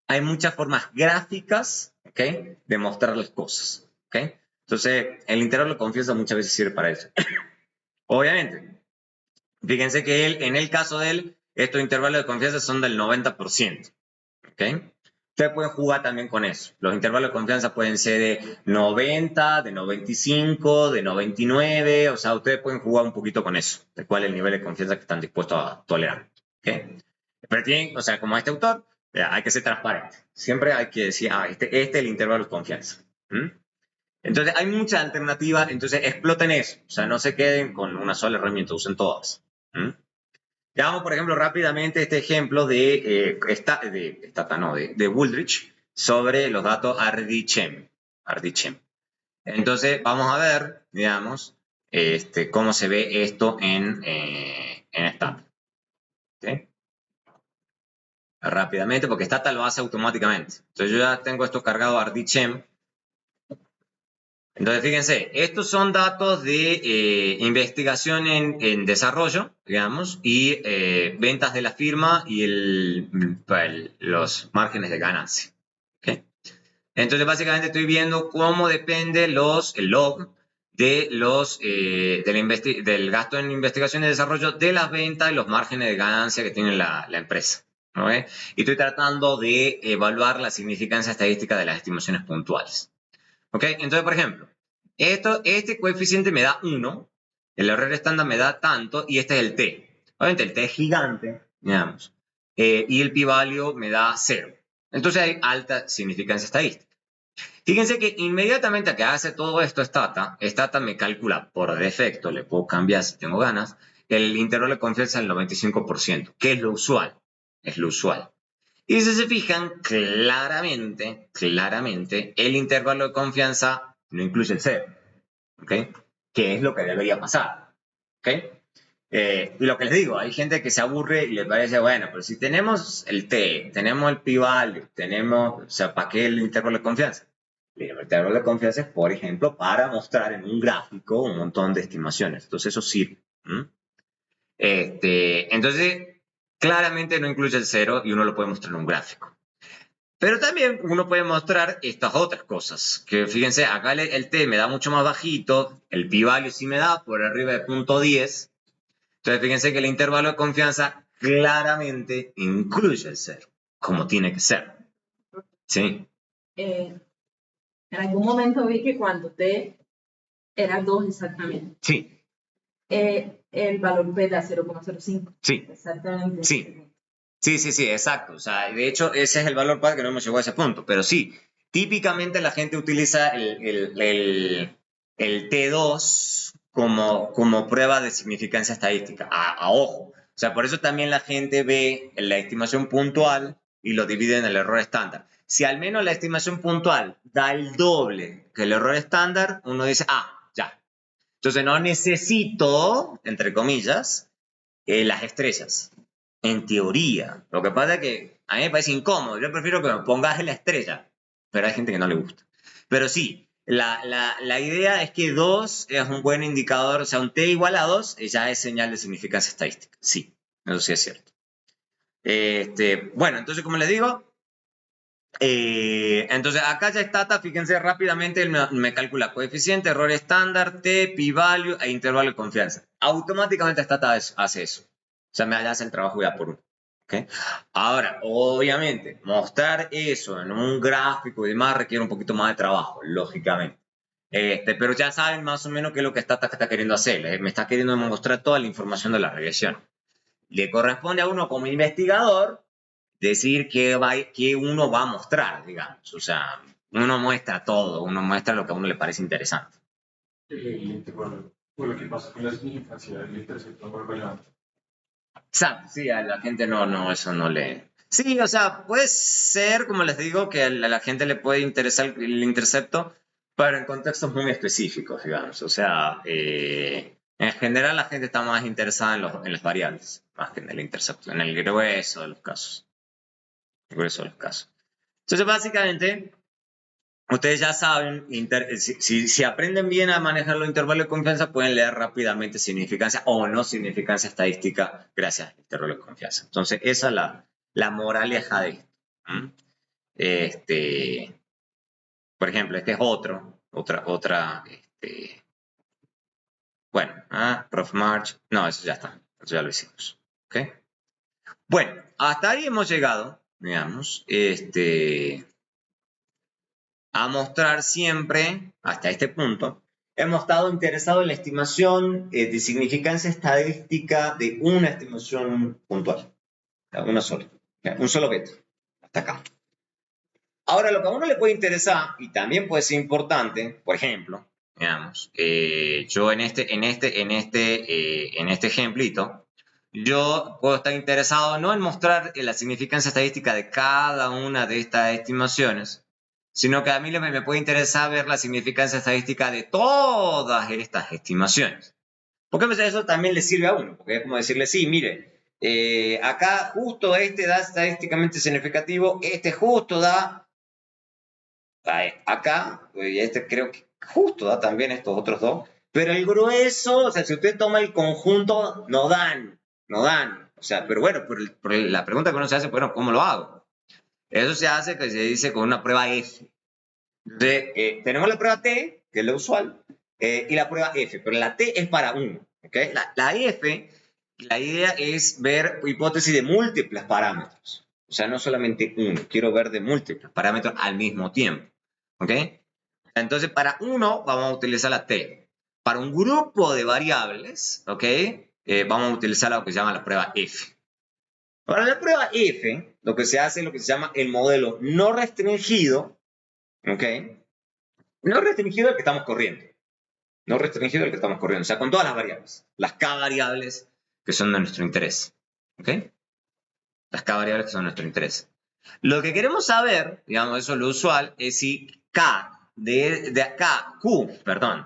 Hay muchas formas gráficas, ¿ok? De mostrarles cosas, ¿ok? Entonces, el intervalo de confianza muchas veces sirve para eso. Obviamente, fíjense que en el caso de él, estos intervalos de confianza son del 90%, ¿ok? Ustedes pueden jugar también con eso. Los intervalos de confianza pueden ser de 90, de 95, de 99. O sea, ustedes pueden jugar un poquito con eso, de cuál es el nivel de confianza que están dispuestos a tolerar. ¿Okay? Pero tienen, o sea, como este autor, hay que ser transparente. Siempre hay que decir, este es el intervalo de confianza. Entonces, hay muchas alternativas. Entonces, exploten eso. O sea, no se queden con una sola herramienta, usen todas. Veamos, por ejemplo, rápidamente este ejemplo de Wooldridge sobre los datos RDChem. Entonces, vamos a ver, digamos, cómo se ve esto en Stata. ¿Okay? Rápidamente, porque Stata lo hace automáticamente. Entonces, yo ya tengo esto cargado a RDChem. Entonces, fíjense, estos son datos de investigación en desarrollo, digamos, y ventas de la firma y los márgenes de ganancia. ¿Okay? Entonces, básicamente estoy viendo cómo depende el log del gasto en investigación y desarrollo de las ventas y los márgenes de ganancia que tiene la empresa. ¿Okay? Y estoy tratando de evaluar la significancia estadística de las estimaciones puntuales. ¿Ok? Entonces, por ejemplo, este coeficiente me da 1, el error estándar me da tanto, y este es el t. Obviamente el t es gigante, digamos, y el p-value me da 0. Entonces hay alta significancia estadística. Fíjense que inmediatamente a que hace todo esto Stata me calcula por defecto, le puedo cambiar si tengo ganas, el intervalo de confianza del 95%, que es lo usual. Es lo usual. Y si se fijan, claramente, el intervalo de confianza no incluye el 0. ¿Ok? Que es lo que debería pasar. ¿Ok? Y lo que les digo, hay gente que se aburre y le parece, bueno, pero si tenemos el T, tenemos el p-value, tenemos, o sea, ¿para qué el intervalo de confianza? El intervalo de confianza es, por ejemplo, para mostrar en un gráfico un montón de estimaciones. Entonces, eso sirve. Entonces, claramente no incluye el 0 y uno lo puede mostrar en un gráfico. Pero también uno puede mostrar estas otras cosas. Que fíjense, acá el t me da mucho más bajito, el p-value sí me da por arriba de 0.10. Entonces fíjense que el intervalo de confianza claramente incluye el 0, como tiene que ser. ¿Sí? En algún momento vi que cuando t era 2 exactamente. Sí. El valor b da 0,05. Sí. Exactamente. Sí. Sí, exacto. O sea, de hecho, ese es el valor para que no hemos llegado a ese punto. Pero sí, típicamente la gente utiliza el T2 como prueba de significancia estadística. A ojo. O sea, por eso también la gente ve la estimación puntual y lo divide en el error estándar. Si al menos la estimación puntual da el doble que el error estándar, uno dice, ya. Entonces no necesito, entre comillas, las estrellas. En teoría. Lo que pasa es que a mí me parece incómodo. Yo prefiero que me pongas en la estrella. Pero hay gente que no le gusta. Pero sí, la idea es que 2 es un buen indicador. O sea, un t igual a 2 ya es señal de significancia estadística. Sí, eso sí es cierto. Bueno, entonces, como les digo, entonces acá ya Stata, fíjense rápidamente, él me calcula coeficiente, error estándar, t, p-value e intervalo de confianza. Automáticamente Stata hace eso. O sea, me hace el trabajo ya por uno. ¿Okay? Ahora, obviamente, mostrar eso en un gráfico y demás requiere un poquito más de trabajo, lógicamente. Pero ya saben más o menos qué es lo que Stata está queriendo hacer. Me está queriendo mostrar toda la información de la regresión. Le corresponde a uno como investigador decir qué uno va a mostrar, digamos. O sea, uno muestra todo, uno muestra lo que a uno le parece interesante. Por lo que pasa con la significancia del intercepto no es relevante. Exacto, sí, a la gente no, eso no le... Sí, o sea, puede ser, como les digo, que a la gente le puede interesar el intercepto, pero en contextos muy específicos, digamos. O sea, en general la gente está más interesada en las variables, más que en el intercepto, en el grueso de los casos. Entonces, básicamente, ustedes ya saben, si aprenden bien a manejar los intervalos de confianza, pueden leer rápidamente significancia o no significancia estadística gracias al intervalo de confianza. Entonces, esa es la moraleja de esto. Por ejemplo, este es bueno, Prof March, no, eso ya está, eso ya lo hicimos. ¿Okay? Bueno, hasta ahí hemos llegado, digamos, a mostrar siempre, hasta este punto, hemos estado interesados en la estimación de significancia estadística de una estimación puntual. Una sola. Un solo veto. Hasta acá. Ahora, lo que a uno le puede interesar, y también puede ser importante, por ejemplo, digamos, yo en este ejemplito, yo puedo estar interesado no en mostrar la significancia estadística de cada una de estas estimaciones, sino que a mí me puede interesar ver la significancia estadística de todas estas estimaciones. Porque pues, eso también le sirve a uno, porque es como decirle, sí, mire, acá justo este da estadísticamente significativo, este justo da acá, y este creo que justo da también estos otros dos, pero el grueso, o sea, si usted toma el conjunto, no dan. O sea, pero bueno, la pregunta que uno se hace, bueno, ¿cómo lo hago? Eso se hace, que se dice con una prueba F. Tenemos la prueba T, que es lo usual, y la prueba F, pero la T es para 1. ¿Okay? La F, la idea es ver hipótesis de múltiples parámetros. O sea, no solamente uno, quiero ver de múltiples parámetros al mismo tiempo. ¿Ok? Entonces, para uno vamos a utilizar la T. Para un grupo de variables, ¿ok? Vamos a utilizar lo que se llama la prueba F. Para la prueba F, lo que se hace es lo que se llama el modelo no restringido, ¿ok? No restringido el que estamos corriendo. No restringido el que estamos corriendo. O sea, con todas las variables. Las K variables que son de nuestro interés. ¿Ok? Las K variables que son de nuestro interés. Lo que queremos saber, digamos, eso es lo usual, es si de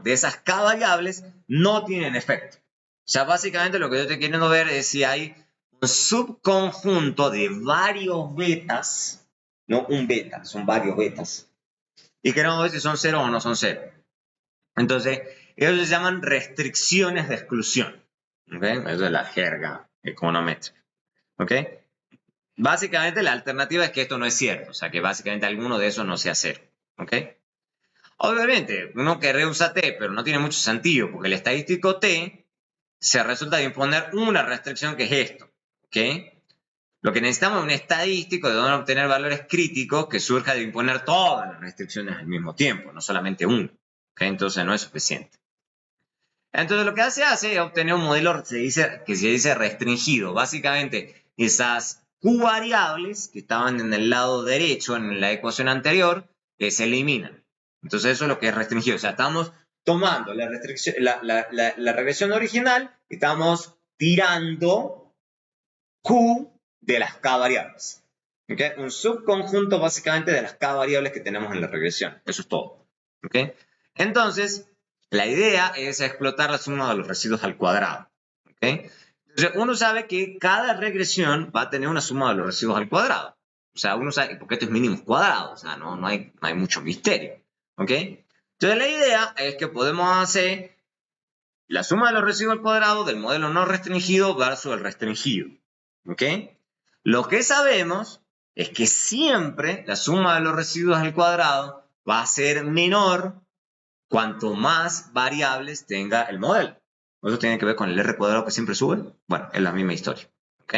esas K variables no tienen efecto. O sea, básicamente lo que yo estoy queriendo ver es si hay un subconjunto de varios betas, no un beta, son varios betas, y queremos ver si son 0 o no son 0. Entonces, ellos se llaman restricciones de exclusión. ¿Okay? Eso es la jerga econométrica. ¿Ok? Básicamente la alternativa es que esto no es cierto, o sea que básicamente alguno de esos no sea 0. ¿Ok? Obviamente, uno querría usar T, pero no tiene mucho sentido, porque el estadístico T se resulta de imponer una restricción que es esto. ¿Ok? Lo que necesitamos es un estadístico de donde obtener valores críticos que surja de imponer todas las restricciones al mismo tiempo, no solamente uno. ¿Ok? Entonces no es suficiente. Entonces lo que hace es obtener un modelo que se dice restringido. Básicamente esas Q variables que estaban en el lado derecho en la ecuación anterior se eliminan. Entonces eso es lo que es restringido. O sea, estamos tomando la regresión original y estamos tirando Q de las K variables. ¿Okay? Un subconjunto básicamente de las K variables que tenemos en la regresión. Eso es todo. ¿Okay? Entonces, la idea es explotar la suma de los residuos al cuadrado. ¿Okay? Entonces, uno sabe que cada regresión va a tener una suma de los residuos al cuadrado. O sea, uno sabe, porque esto es mínimos cuadrados, o sea, no hay mucho misterio. ¿Ok? Entonces, la idea es que podemos hacer la suma de los residuos al cuadrado del modelo no restringido versus el restringido. ¿Ok? Lo que sabemos es que siempre la suma de los residuos al cuadrado va a ser menor cuanto más variables tenga el modelo. Eso tiene que ver con el R cuadrado que siempre sube. Bueno, es la misma historia. ¿Ok?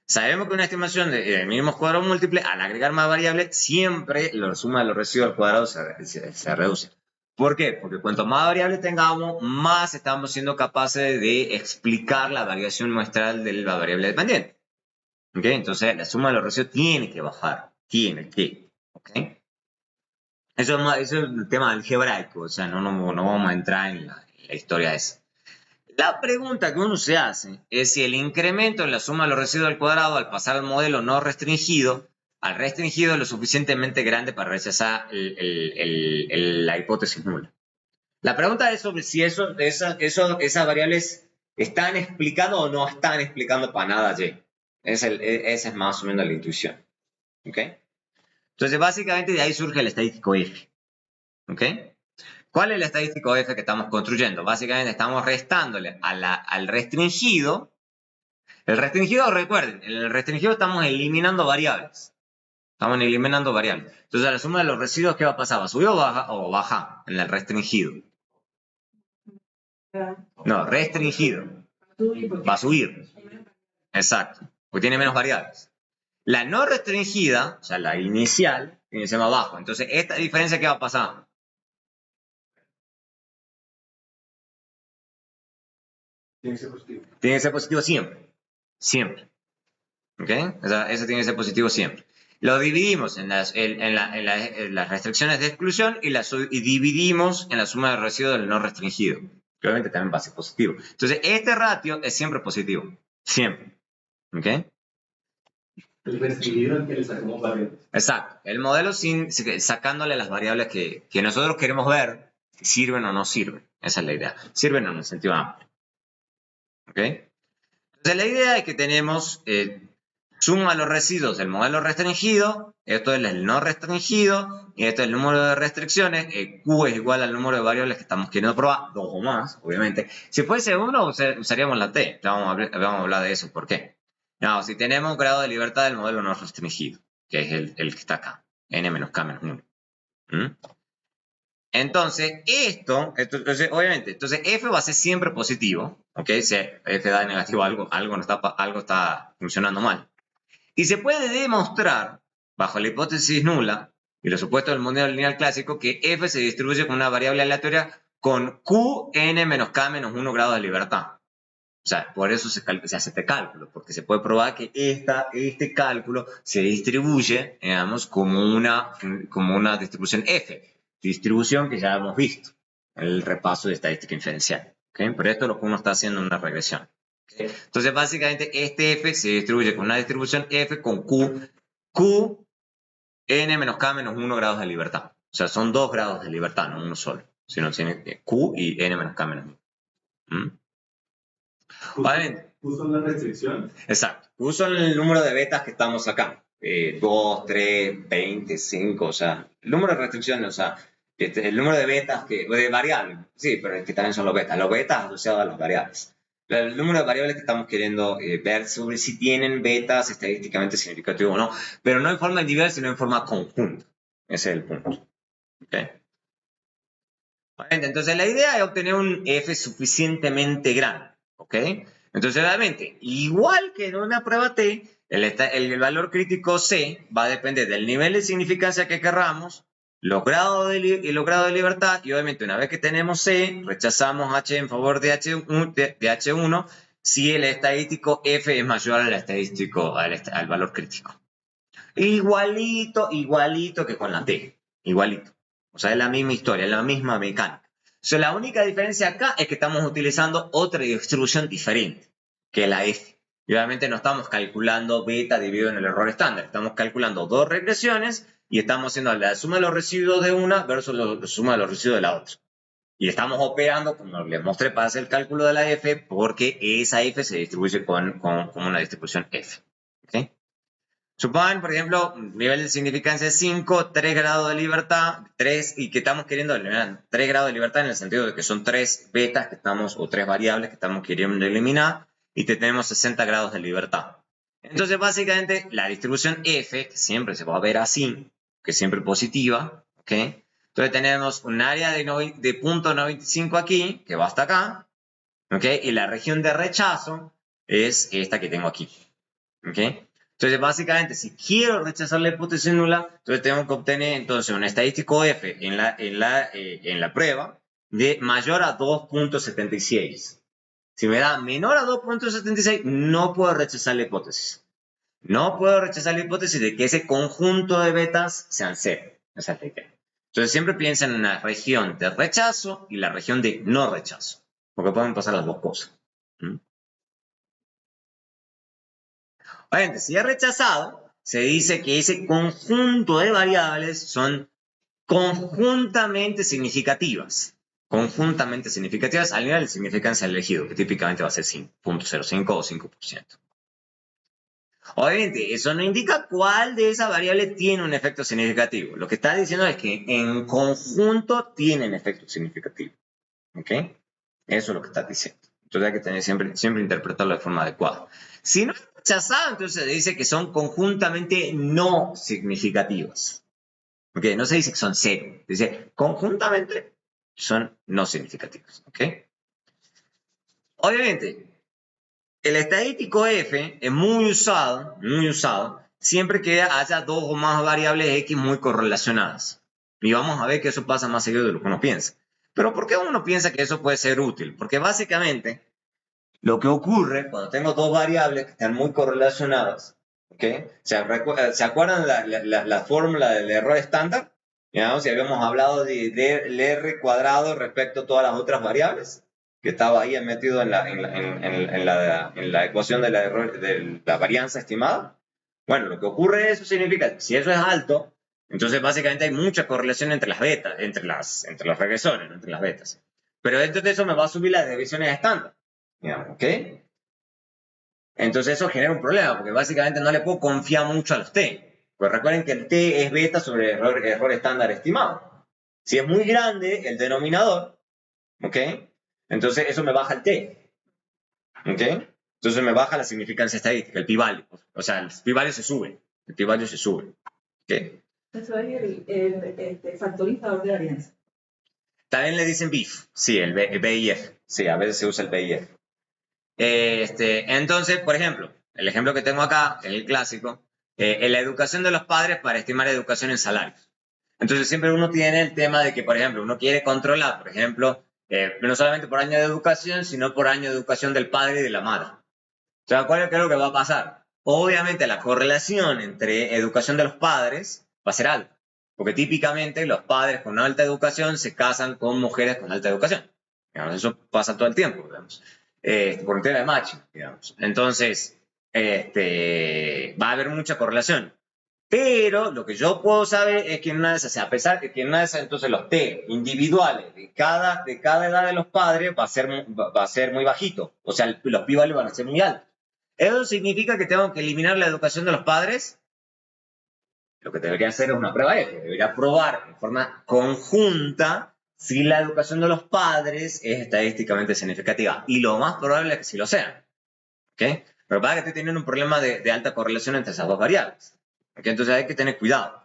Sabemos que una estimación de mínimos cuadrados múltiples, al agregar más variables, siempre la suma de los residuos al cuadrado se reduce. ¿Por qué? Porque cuanto más variables tengamos, más estamos siendo capaces de explicar la variación muestral de la variable dependiente. ¿Ok? Entonces, la suma de los residuos tiene que bajar. Tiene que. ¿Ok? Eso es el tema algebraico, o sea, no vamos a entrar en la historia esa. La pregunta que uno se hace es si el incremento en la suma de los residuos al cuadrado al pasar al modelo no restringido, al restringido es lo suficientemente grande para rechazar la hipótesis nula. La pregunta es sobre si esas variables están explicando o no están explicando para nada Y. Esa es más o menos la intuición. ¿Ok? Entonces, básicamente de ahí surge el estadístico F. ¿Ok? ¿Cuál es el estadístico F que estamos construyendo? Básicamente estamos restándole al restringido. El restringido, recuerden, en el restringido estamos eliminando variables. Estamos eliminando variables. Entonces, la suma de los residuos, ¿qué va a pasar? ¿Va a subir o baja en el restringido? No, restringido. Va a subir. Exacto. Porque tiene menos variables. La no restringida, o sea, la inicial, tiene que ser más bajo. Entonces, esta diferencia, ¿qué va a pasar? Tiene que ser positivo. Tiene que ser positivo siempre. Siempre. ¿Ok? Eso tiene que ser positivo siempre. Lo dividimos en las restricciones de exclusión y dividimos en la suma de residuos del no restringido. Que obviamente también va a ser positivo. Entonces, este ratio es siempre positivo. Siempre. ¿Ok? El restringido al que le sacamos variables. Exacto. El modelo sacándole las variables que nosotros queremos ver si sirven o no sirven. Esa es la idea. Sirven en un sentido amplio. ¿Ok? Entonces la idea es que tenemos suma los residuos del modelo restringido, esto es el no restringido, y esto es el número de restricciones, Q es igual al número de variables que estamos queriendo probar, 2 o más, obviamente. Si fuese 1, usaríamos la T, vamos a hablar de eso, ¿por qué? No, si tenemos un grado de libertad del modelo no restringido, que es el que está acá, n-k-1. Entonces, entonces, obviamente, entonces f va a ser siempre positivo, ¿ok? Si f da negativo, algo está funcionando mal. Y se puede demostrar, bajo la hipótesis nula y los supuestos del modelo lineal clásico, que f se distribuye con una variable aleatoria con qn menos k menos 1 grados de libertad. O sea, por eso se hace este cálculo, porque se puede probar que este cálculo se distribuye, digamos, como una distribución f. Distribución que ya hemos visto en el repaso de estadística inferencial. ¿Okay? Pero esto es lo que uno está haciendo en una regresión. ¿Okay? Entonces, básicamente, este f se distribuye con una distribución f con q n menos k menos 1 grados de libertad. O sea, son 2 grados de libertad, no uno solo. Sino tiene q y n menos k menos 1. Q son las restricciones. Exacto. Q son el número de betas que estamos acá. 2, 3, 20, 5, o sea, el número de restricciones, o sea, el número de betas, de variables, sí, pero es que también son los betas asociados a las variables. El número de variables que estamos queriendo ver sobre si tienen betas estadísticamente significativos o no, pero no en forma individual, sino en forma conjunta. Ese es el punto. ¿Okay? Entonces, la idea es obtener un F suficientemente grande. ¿Ok? Entonces, obviamente, igual que en una prueba T, el valor crítico C va a depender del nivel de significancia que querramos, los grados de libertad, y obviamente una vez que tenemos C, rechazamos H en favor de H1 si el estadístico F es mayor al estadístico, al valor crítico. Igualito que con la T. Igualito. O sea, es la misma historia, es la misma mecánica. O sea, la única diferencia acá es que estamos utilizando otra distribución diferente que la F. Y obviamente no estamos calculando beta dividido en el error estándar. Estamos calculando dos regresiones y estamos haciendo la suma de los residuos de una versus la suma de los residuos de la otra. Y estamos operando, como les mostré para hacer el cálculo de la F, porque esa F se distribuye con una distribución F. ¿Okay? Supongan, por ejemplo, nivel de significancia 5, 3 grados de libertad, 3, y que estamos queriendo eliminar 3 grados de libertad en el sentido de que son 3 betas que estamos, o 3 variables que estamos queriendo eliminar, y tenemos 60 grados de libertad. Entonces, básicamente, la distribución F, que siempre se va a ver así, que es siempre positiva, ¿ok? Entonces tenemos un área de 0.95 aquí, que va hasta acá, ¿ok? Y la región de rechazo es esta que tengo aquí, ¿ok? Entonces, básicamente, si quiero rechazar la hipótesis nula, entonces tengo que obtener entonces un estadístico F en la prueba de mayor a 2.76. Si me da menor a 2.76, no puedo rechazar la hipótesis. No puedo rechazar la hipótesis de que ese conjunto de betas sean cero. Esa es la idea. Entonces, siempre piensen en la región de rechazo y la región de no rechazo, porque pueden pasar las dos cosas. Obviamente, si es rechazado, se dice que ese conjunto de variables son conjuntamente significativas. Conjuntamente significativas al nivel de significancia elegido, que típicamente va a ser 5.05 o 5%. Obviamente, eso no indica cuál de esas variables tiene un efecto significativo. Lo que está diciendo es que en conjunto tienen efecto significativo. ¿Ok? Eso es lo que está diciendo. Entonces hay que tener siempre interpretarlo de forma adecuada. Si no es rechazado, entonces se dice que son conjuntamente no significativas. ¿Ok? No se dice que son cero. Dice conjuntamente son no significativas. ¿Ok? Obviamente, el estadístico F es muy usado siempre que haya dos o más variables X muy correlacionadas. Y vamos a ver que eso pasa más seguido de lo que uno piensa. Pero ¿por qué uno piensa que eso puede ser útil? Porque básicamente lo que ocurre cuando tengo dos variables que están muy correlacionadas, ¿okay? ¿Se acuerdan la fórmula del error estándar? ¿Ya? Si habíamos hablado del R cuadrado respecto a todas las otras variables. que estaba ahí metido en la ecuación de la varianza estimada. Bueno, lo que ocurre eso significa, si eso es alto, entonces básicamente hay mucha correlación entre las betas, entre los regresores, ¿no? Entre las betas. Pero dentro de eso me va a subir las desviaciones estándar, digamos, ¿ok? Entonces eso genera un problema, porque básicamente no le puedo confiar mucho a los T. Pues recuerden que el T es beta sobre error estándar estimado. Si es muy grande el denominador, ¿ok? Entonces eso me baja el T, ¿ok? Entonces me baja la significancia estadística, el p-value. O sea, el p-value se sube, el p-value se sube, ¿ok? Eso es el factorizador de varianza. También le dicen BIF, sí, el BIF. Sí, a veces se usa el BIF. Entonces, por ejemplo, el ejemplo que tengo acá, es el clásico, en la educación de los padres para estimar educación en salarios. Entonces, siempre uno tiene el tema de que, por ejemplo, uno quiere controlar, por ejemplo, no solamente por año de educación, sino por año de educación del padre y de la madre. O sea, ¿qué es lo que va a pasar? Obviamente, la correlación entre educación de los padres va a ser alta, porque típicamente los padres con alta educación se casan con mujeres con alta educación. Digamos, eso pasa todo el tiempo, digamos. Por un tema de matching, digamos. Entonces, va a haber mucha correlación. Pero lo que yo puedo saber es que en una de esas, a pesar de que en una de esas, entonces los T individuales de cada edad de los padres va a ser muy bajito. O sea, los p-values van a ser muy altos. ¿Eso significa que tengo que eliminar la educación de los padres? Lo que debería hacer es una prueba F. Debería probar de forma conjunta si la educación de los padres es estadísticamente significativa. Y lo más probable es que sí lo sea. ¿Okay? Pero para que estoy teniendo un problema de alta correlación entre esas dos variables. ¿Okay? Entonces hay que tener cuidado.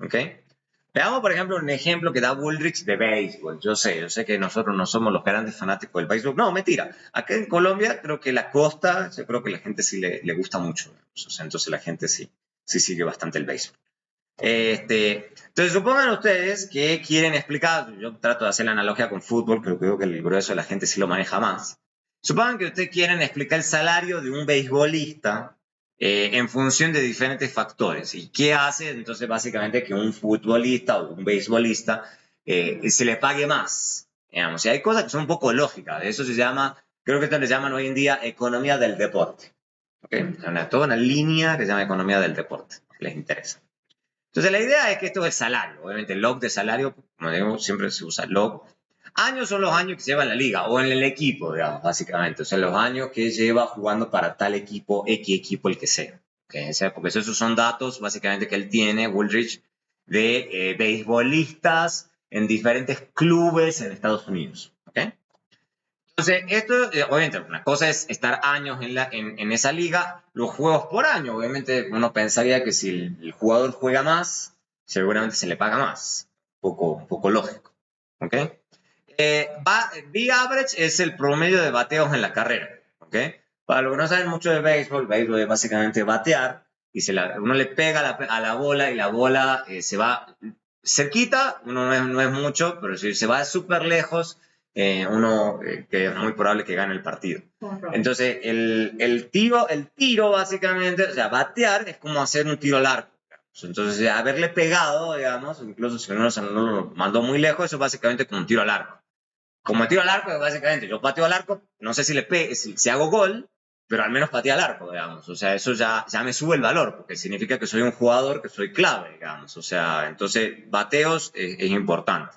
¿Okay? Veamos, por ejemplo, un ejemplo que da Woolrich de béisbol. Yo sé que nosotros no somos los grandes fanáticos del béisbol. No, mentira. Acá en Colombia, creo que la costa, yo creo que la gente sí le gusta mucho. O sea, entonces la gente sí sigue bastante el béisbol. Entonces, supongan ustedes que quieren explicar, yo trato de hacer la analogía con fútbol, pero creo que el grueso de la gente sí lo maneja más. Supongan que ustedes quieren explicar el salario de un beisbolista en función de diferentes factores. ¿Y qué hace? Entonces, básicamente, que un futbolista o un beisbolista se le pague más. Digamos. Y hay cosas que son un poco lógicas. Eso se llama, creo que esto le llaman hoy en día economía del deporte. ¿Okay? Toda una línea que se llama economía del deporte, si les interesa. Entonces, la idea es que esto es salario. Obviamente, el log de salario, como digo, siempre se usa log. Años son los años que se lleva en la liga o en el equipo, digamos, básicamente. O sea, los años que lleva jugando para tal equipo, X equipo, el que sea. ¿Okay? O sea, porque esos son datos, básicamente, que él tiene, Woolrich, de beisbolistas en diferentes clubes en Estados Unidos. ¿Okay? Entonces, esto, obviamente, una cosa es estar años en esa liga, los juegos por año. Obviamente, uno pensaría que si el jugador juega más, seguramente se le paga más. Un poco lógico. ¿Ok? B-average es el promedio de bateos en la carrera. ¿Ok? Para los que no saben mucho de béisbol es básicamente batear y uno le pega a la bola y la bola se va cerquita, uno no es mucho, pero si se va súper lejos, que es muy probable que gane el partido. Entonces, el tiro básicamente, o sea, batear es como hacer un tiro al arco. Entonces, haberle pegado, digamos, incluso si uno no lo mandó muy lejos, eso es básicamente como un tiro al arco. Como el tiro al arco, básicamente, yo pateo al arco, no sé si hago gol, pero al menos pateé al arco, digamos. O sea, eso ya me sube el valor, porque significa que soy un jugador, que soy clave, digamos. O sea, entonces, bateos es importante.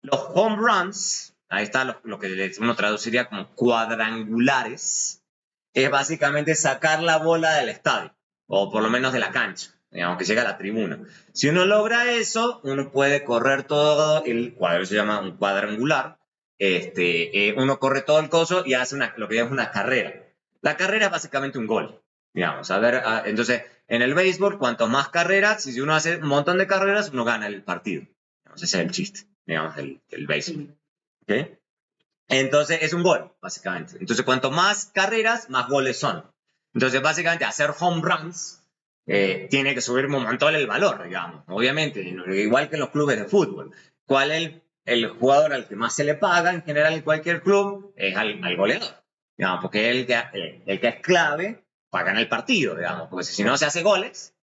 Los home runs, ahí está lo que uno traduciría como cuadrangulares, es básicamente sacar la bola del estadio, o por lo menos de la cancha, digamos que llega a la tribuna. Si uno logra eso, uno puede correr todo el cuadro, se llama un cuadrangular. Uno corre todo el coso y hace lo que es una carrera. La carrera es básicamente un gol, digamos. Entonces, en el béisbol, cuanto más carreras, si uno hace un montón de carreras, uno gana el partido. Ese es el chiste, digamos, del béisbol. ¿Okay? Entonces, es un gol, básicamente. Entonces, cuanto más carreras, más goles son. Entonces, básicamente, hacer home runs tiene que subir un montón el valor, digamos. Obviamente, igual que en los clubes de fútbol. ¿Cuál es el jugador al que más se le paga en general en cualquier club? Es al goleador. Digamos, porque es el que es clave para ganar el partido, digamos. Porque si no se hace goles,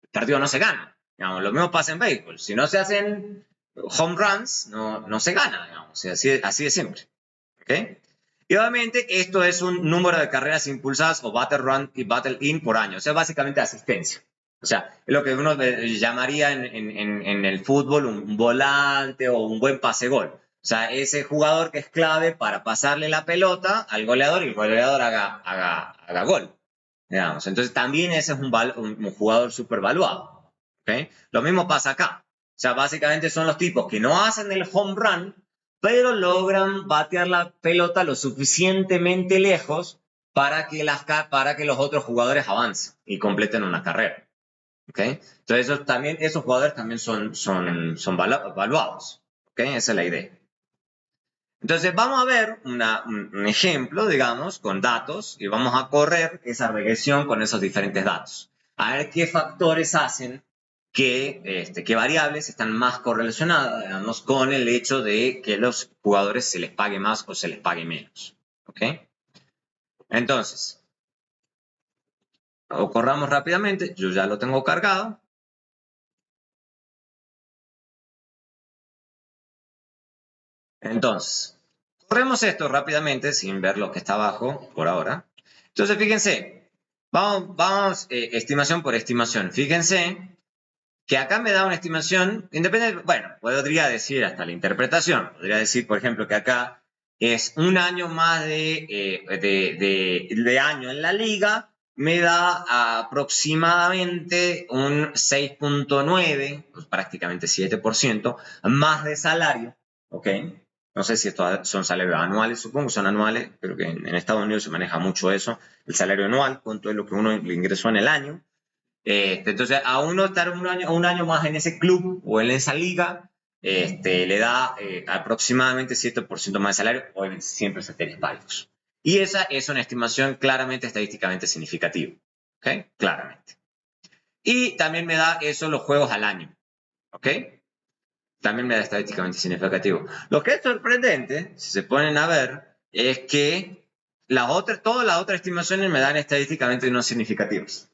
el partido no se gana. Digamos, lo mismo pasa en béisbol. Si no se hacen home runs, no se gana, digamos. Así de simple. ¿Ok? Y obviamente esto es un número de carreras impulsadas o battle run y battle in por año. O sea, básicamente asistencia. O sea, es lo que uno llamaría en el fútbol un volante o un buen pase-gol. O sea, ese jugador que es clave para pasarle la pelota al goleador y el goleador haga gol. Digamos. Entonces también ese es un jugador súper valuado. ¿Okay? Lo mismo pasa acá. O sea, básicamente son los tipos que no hacen el home run, pero logran batear la pelota lo suficientemente lejos para que los otros jugadores avancen y completen una carrera. ¿Okay? Entonces esos jugadores también son valuados. ¿Okay? Esa es la idea. Entonces vamos a ver un ejemplo, digamos, con datos y vamos a correr esa regresión con esos diferentes datos. A ver qué factores hacen qué variables están más correlacionadas, digamos, con el hecho de que los jugadores se les pague más o se les pague menos. ¿Ok? Entonces, corramos rápidamente. Yo ya lo tengo cargado. Entonces, corremos esto rápidamente sin ver lo que está abajo por ahora. Entonces, fíjense, vamos estimación por estimación. Fíjense que acá me da una estimación independiente. Bueno, podría decir hasta la interpretación. Podría decir, por ejemplo, que acá es un año más de año en la liga. Me da aproximadamente un 6.9, pues prácticamente 7%, más de salario. ¿Ok? No sé si estos son salarios anuales, supongo que son anuales, pero que en Estados Unidos se maneja mucho eso. El salario anual, cuánto es lo que uno le ingresó en el año. Entonces, a uno estar un año más en ese club o en esa liga, le da aproximadamente 7% más de salario, obviamente siempre salarios varios. Y esa es una estimación claramente estadísticamente significativa. ¿Ok? Claramente. Y también me da eso los juegos al año. ¿Ok? También me da estadísticamente significativo. Lo que es sorprendente, si se ponen a ver, es que todas las otras estimaciones me dan estadísticamente no significativas.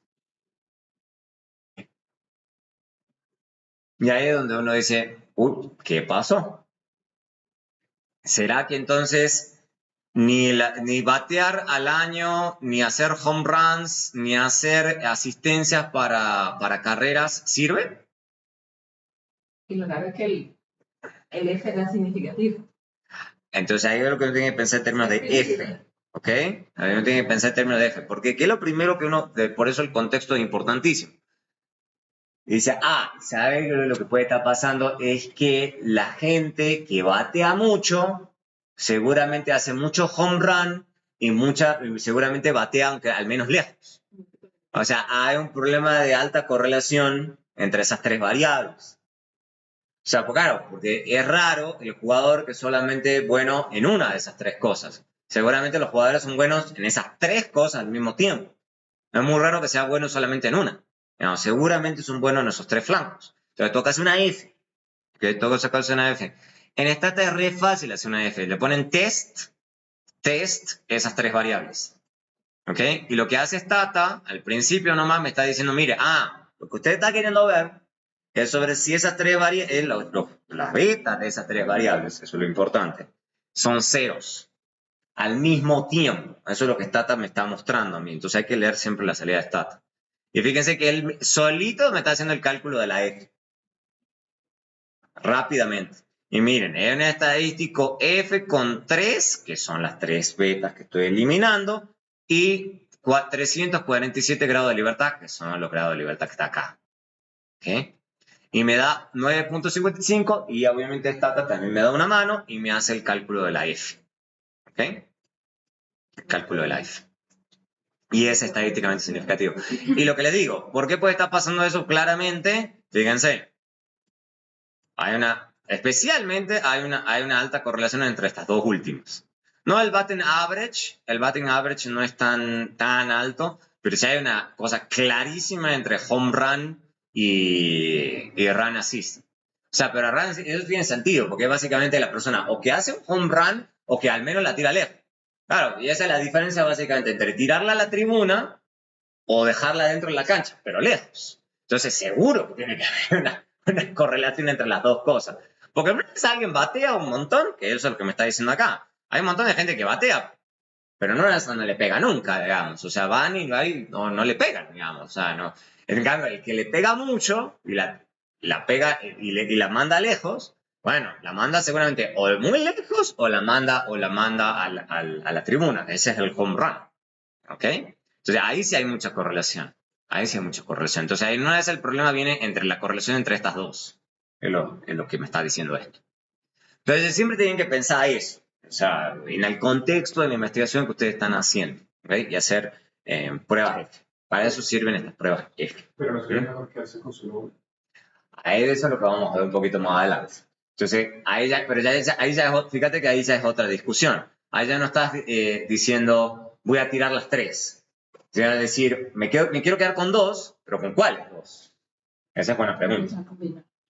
Y ahí es donde uno dice, uy, ¿qué pasó? ¿Será que entonces ni batear al año, ni hacer home runs, ni hacer asistencias para carreras sirve? Y lo raro es que el F era significativo. Entonces ahí es lo que uno tiene que pensar en términos de F. ¿Ok? Ahí uno tiene que pensar en términos de F. Porque ¿qué es lo primero que por eso el contexto es importantísimo? Y dice, ¿sabe lo que puede estar pasando? Es que la gente que batea mucho, seguramente hace mucho home run y seguramente batea aunque al menos lejos. O sea, hay un problema de alta correlación entre esas tres variables. O sea, pues claro, porque es raro el jugador que es solamente bueno en una de esas tres cosas. Seguramente los jugadores son buenos en esas tres cosas al mismo tiempo. Es muy raro que sea bueno solamente en una. No, seguramente son buenos en esos tres flancos. Entonces toca hacer una F. Que toca sacarse una F. En Stata es re fácil hacer una F. Le ponen test, esas tres variables. ¿Ok? Y lo que hace Stata, al principio nomás me está diciendo, mire, lo que usted está queriendo ver es sobre si esas tres variables, las betas de esas tres variables, eso es lo importante, son ceros al mismo tiempo. Eso es lo que Stata me está mostrando a mí. Entonces hay que leer siempre la salida de Stata. Y fíjense que él solito me está haciendo el cálculo de la F. Rápidamente. Y miren, es un estadístico F con 3, que son las tres betas que estoy eliminando, y 347 grados de libertad, que son los grados de libertad que está acá. ¿Okay? Y me da 9.55 y obviamente Stata también me da una mano y me hace el cálculo de la F. ¿Ok? El cálculo de la F. Y es estadísticamente significativo. Y lo que les digo, ¿por qué puede estar pasando eso claramente? Fíjense, especialmente hay una alta correlación entre estas dos últimas. No el batting average no es tan alto, pero sí hay una cosa clarísima entre home run y run assist. O sea, pero run assist, eso tiene sentido, porque es básicamente la persona o que hace un home run o que al menos la tira lejos. Claro, y esa es la diferencia básicamente entre tirarla a la tribuna o dejarla dentro de la cancha, pero lejos. Entonces seguro que tiene que haber una correlación entre las dos cosas. Porque a veces alguien batea un montón, que eso es lo que me está diciendo acá. Hay un montón de gente que batea, pero no le pega nunca, digamos. O sea, van y no le pegan, digamos. O sea, no. En cambio, el que le pega mucho y la pega y la manda lejos, bueno, la manda seguramente o muy lejos o la manda a la tribuna. Ese es el home run. ¿Ok? Entonces ahí sí hay mucha correlación. Ahí sí hay mucha correlación. Entonces ahí una vez el problema viene entre la correlación entre estas dos. Es lo que me está diciendo esto. Entonces siempre tienen que pensar eso. O sea, en el contexto de la investigación que ustedes están haciendo. ¿Ok? Y hacer pruebas F. Para eso sirven estas pruebas F. Pero no sería mejor quedarse con su nombre. Ahí eso es lo que vamos a ver un poquito más adelante. Entonces, fíjate que ahí ya es otra discusión. Ahí ya no estás diciendo, voy a tirar las 3. Sino decir, me quiero quedar con 2, pero ¿con cuáles 2? Esa es buena pregunta.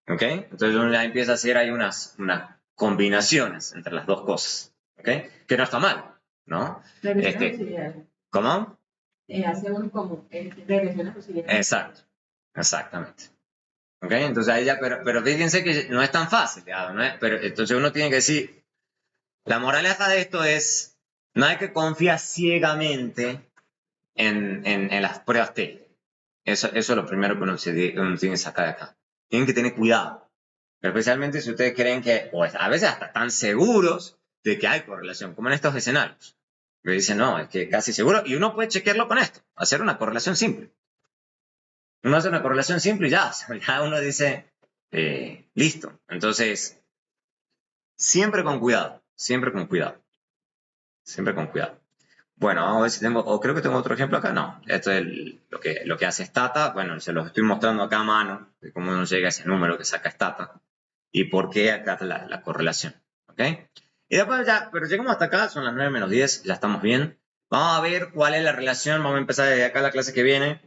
¿Ok? Entonces uno ya empieza a hacer ahí unas combinaciones entre las dos cosas. ¿Ok? Que no está mal, ¿no? ¿Cómo? Hace uno como regresión auxiliar. Exacto. Exactamente. ¿Ok? Entonces ahí ya, pero fíjense que no es tan fácil, ¿no? Pero entonces uno tiene que decir, la moraleja de esto es, no hay que confiar ciegamente en las pruebas T. Eso es lo primero que uno tiene que sacar de acá. Tienen que tener cuidado. Especialmente si ustedes creen que, o a veces hasta están seguros de que hay correlación, como en estos escenarios. Me dicen, no, es que casi seguro, y uno puede chequearlo con esto, hacer una correlación simple. Uno hace una correlación simple y ya uno dice, listo. Entonces, siempre con cuidado, siempre con cuidado, siempre con cuidado. Bueno, vamos a ver si tengo, o creo que tengo otro ejemplo acá. No, esto es lo que hace Stata. Bueno, se los estoy mostrando acá a mano, de cómo uno llega a ese número que saca Stata y por qué acá está la correlación. ¿Ok? Y después ya, pero llegamos hasta acá, son las 9 menos 10, ya estamos bien. Vamos a ver cuál es la relación, vamos a empezar desde acá la clase que viene,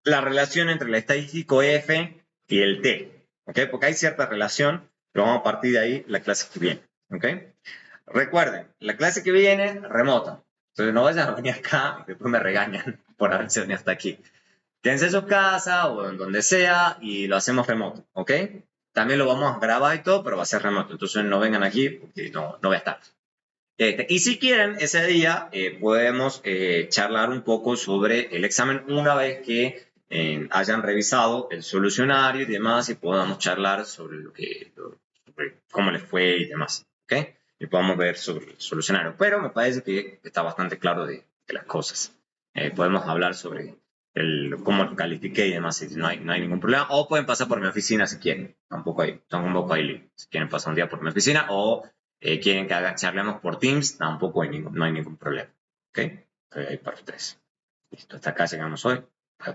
la relación entre el estadístico F y el T. ¿Ok? Porque hay cierta relación, pero vamos a partir de ahí la clase que viene. ¿Ok? Recuerden, la clase que viene, remota. Entonces no vayan a venir acá y después me regañan por haberse venido hasta aquí. Quédense en su casa o en donde sea y lo hacemos remoto, ¿ok? También lo vamos a grabar y todo, pero va a ser remoto. Entonces no vengan aquí porque no voy a estar. Y si quieren, ese día podemos charlar un poco sobre el examen una vez que hayan revisado el solucionario y demás y podamos charlar sobre sobre cómo les fue y demás, ¿ok? Y podamos ver sobre el solucionario. Pero me parece que está bastante claro de las cosas. Podemos hablar sobre cómo lo califiqué y demás, no hay ningún problema. O pueden pasar por mi oficina si quieren. Tampoco hay libre. Si quieren pasar un día por mi oficina o quieren que charlemos por Teams, tampoco no hay ningún problema. ¿Ok? Ahí para ustedes. Listo, hasta acá llegamos hoy.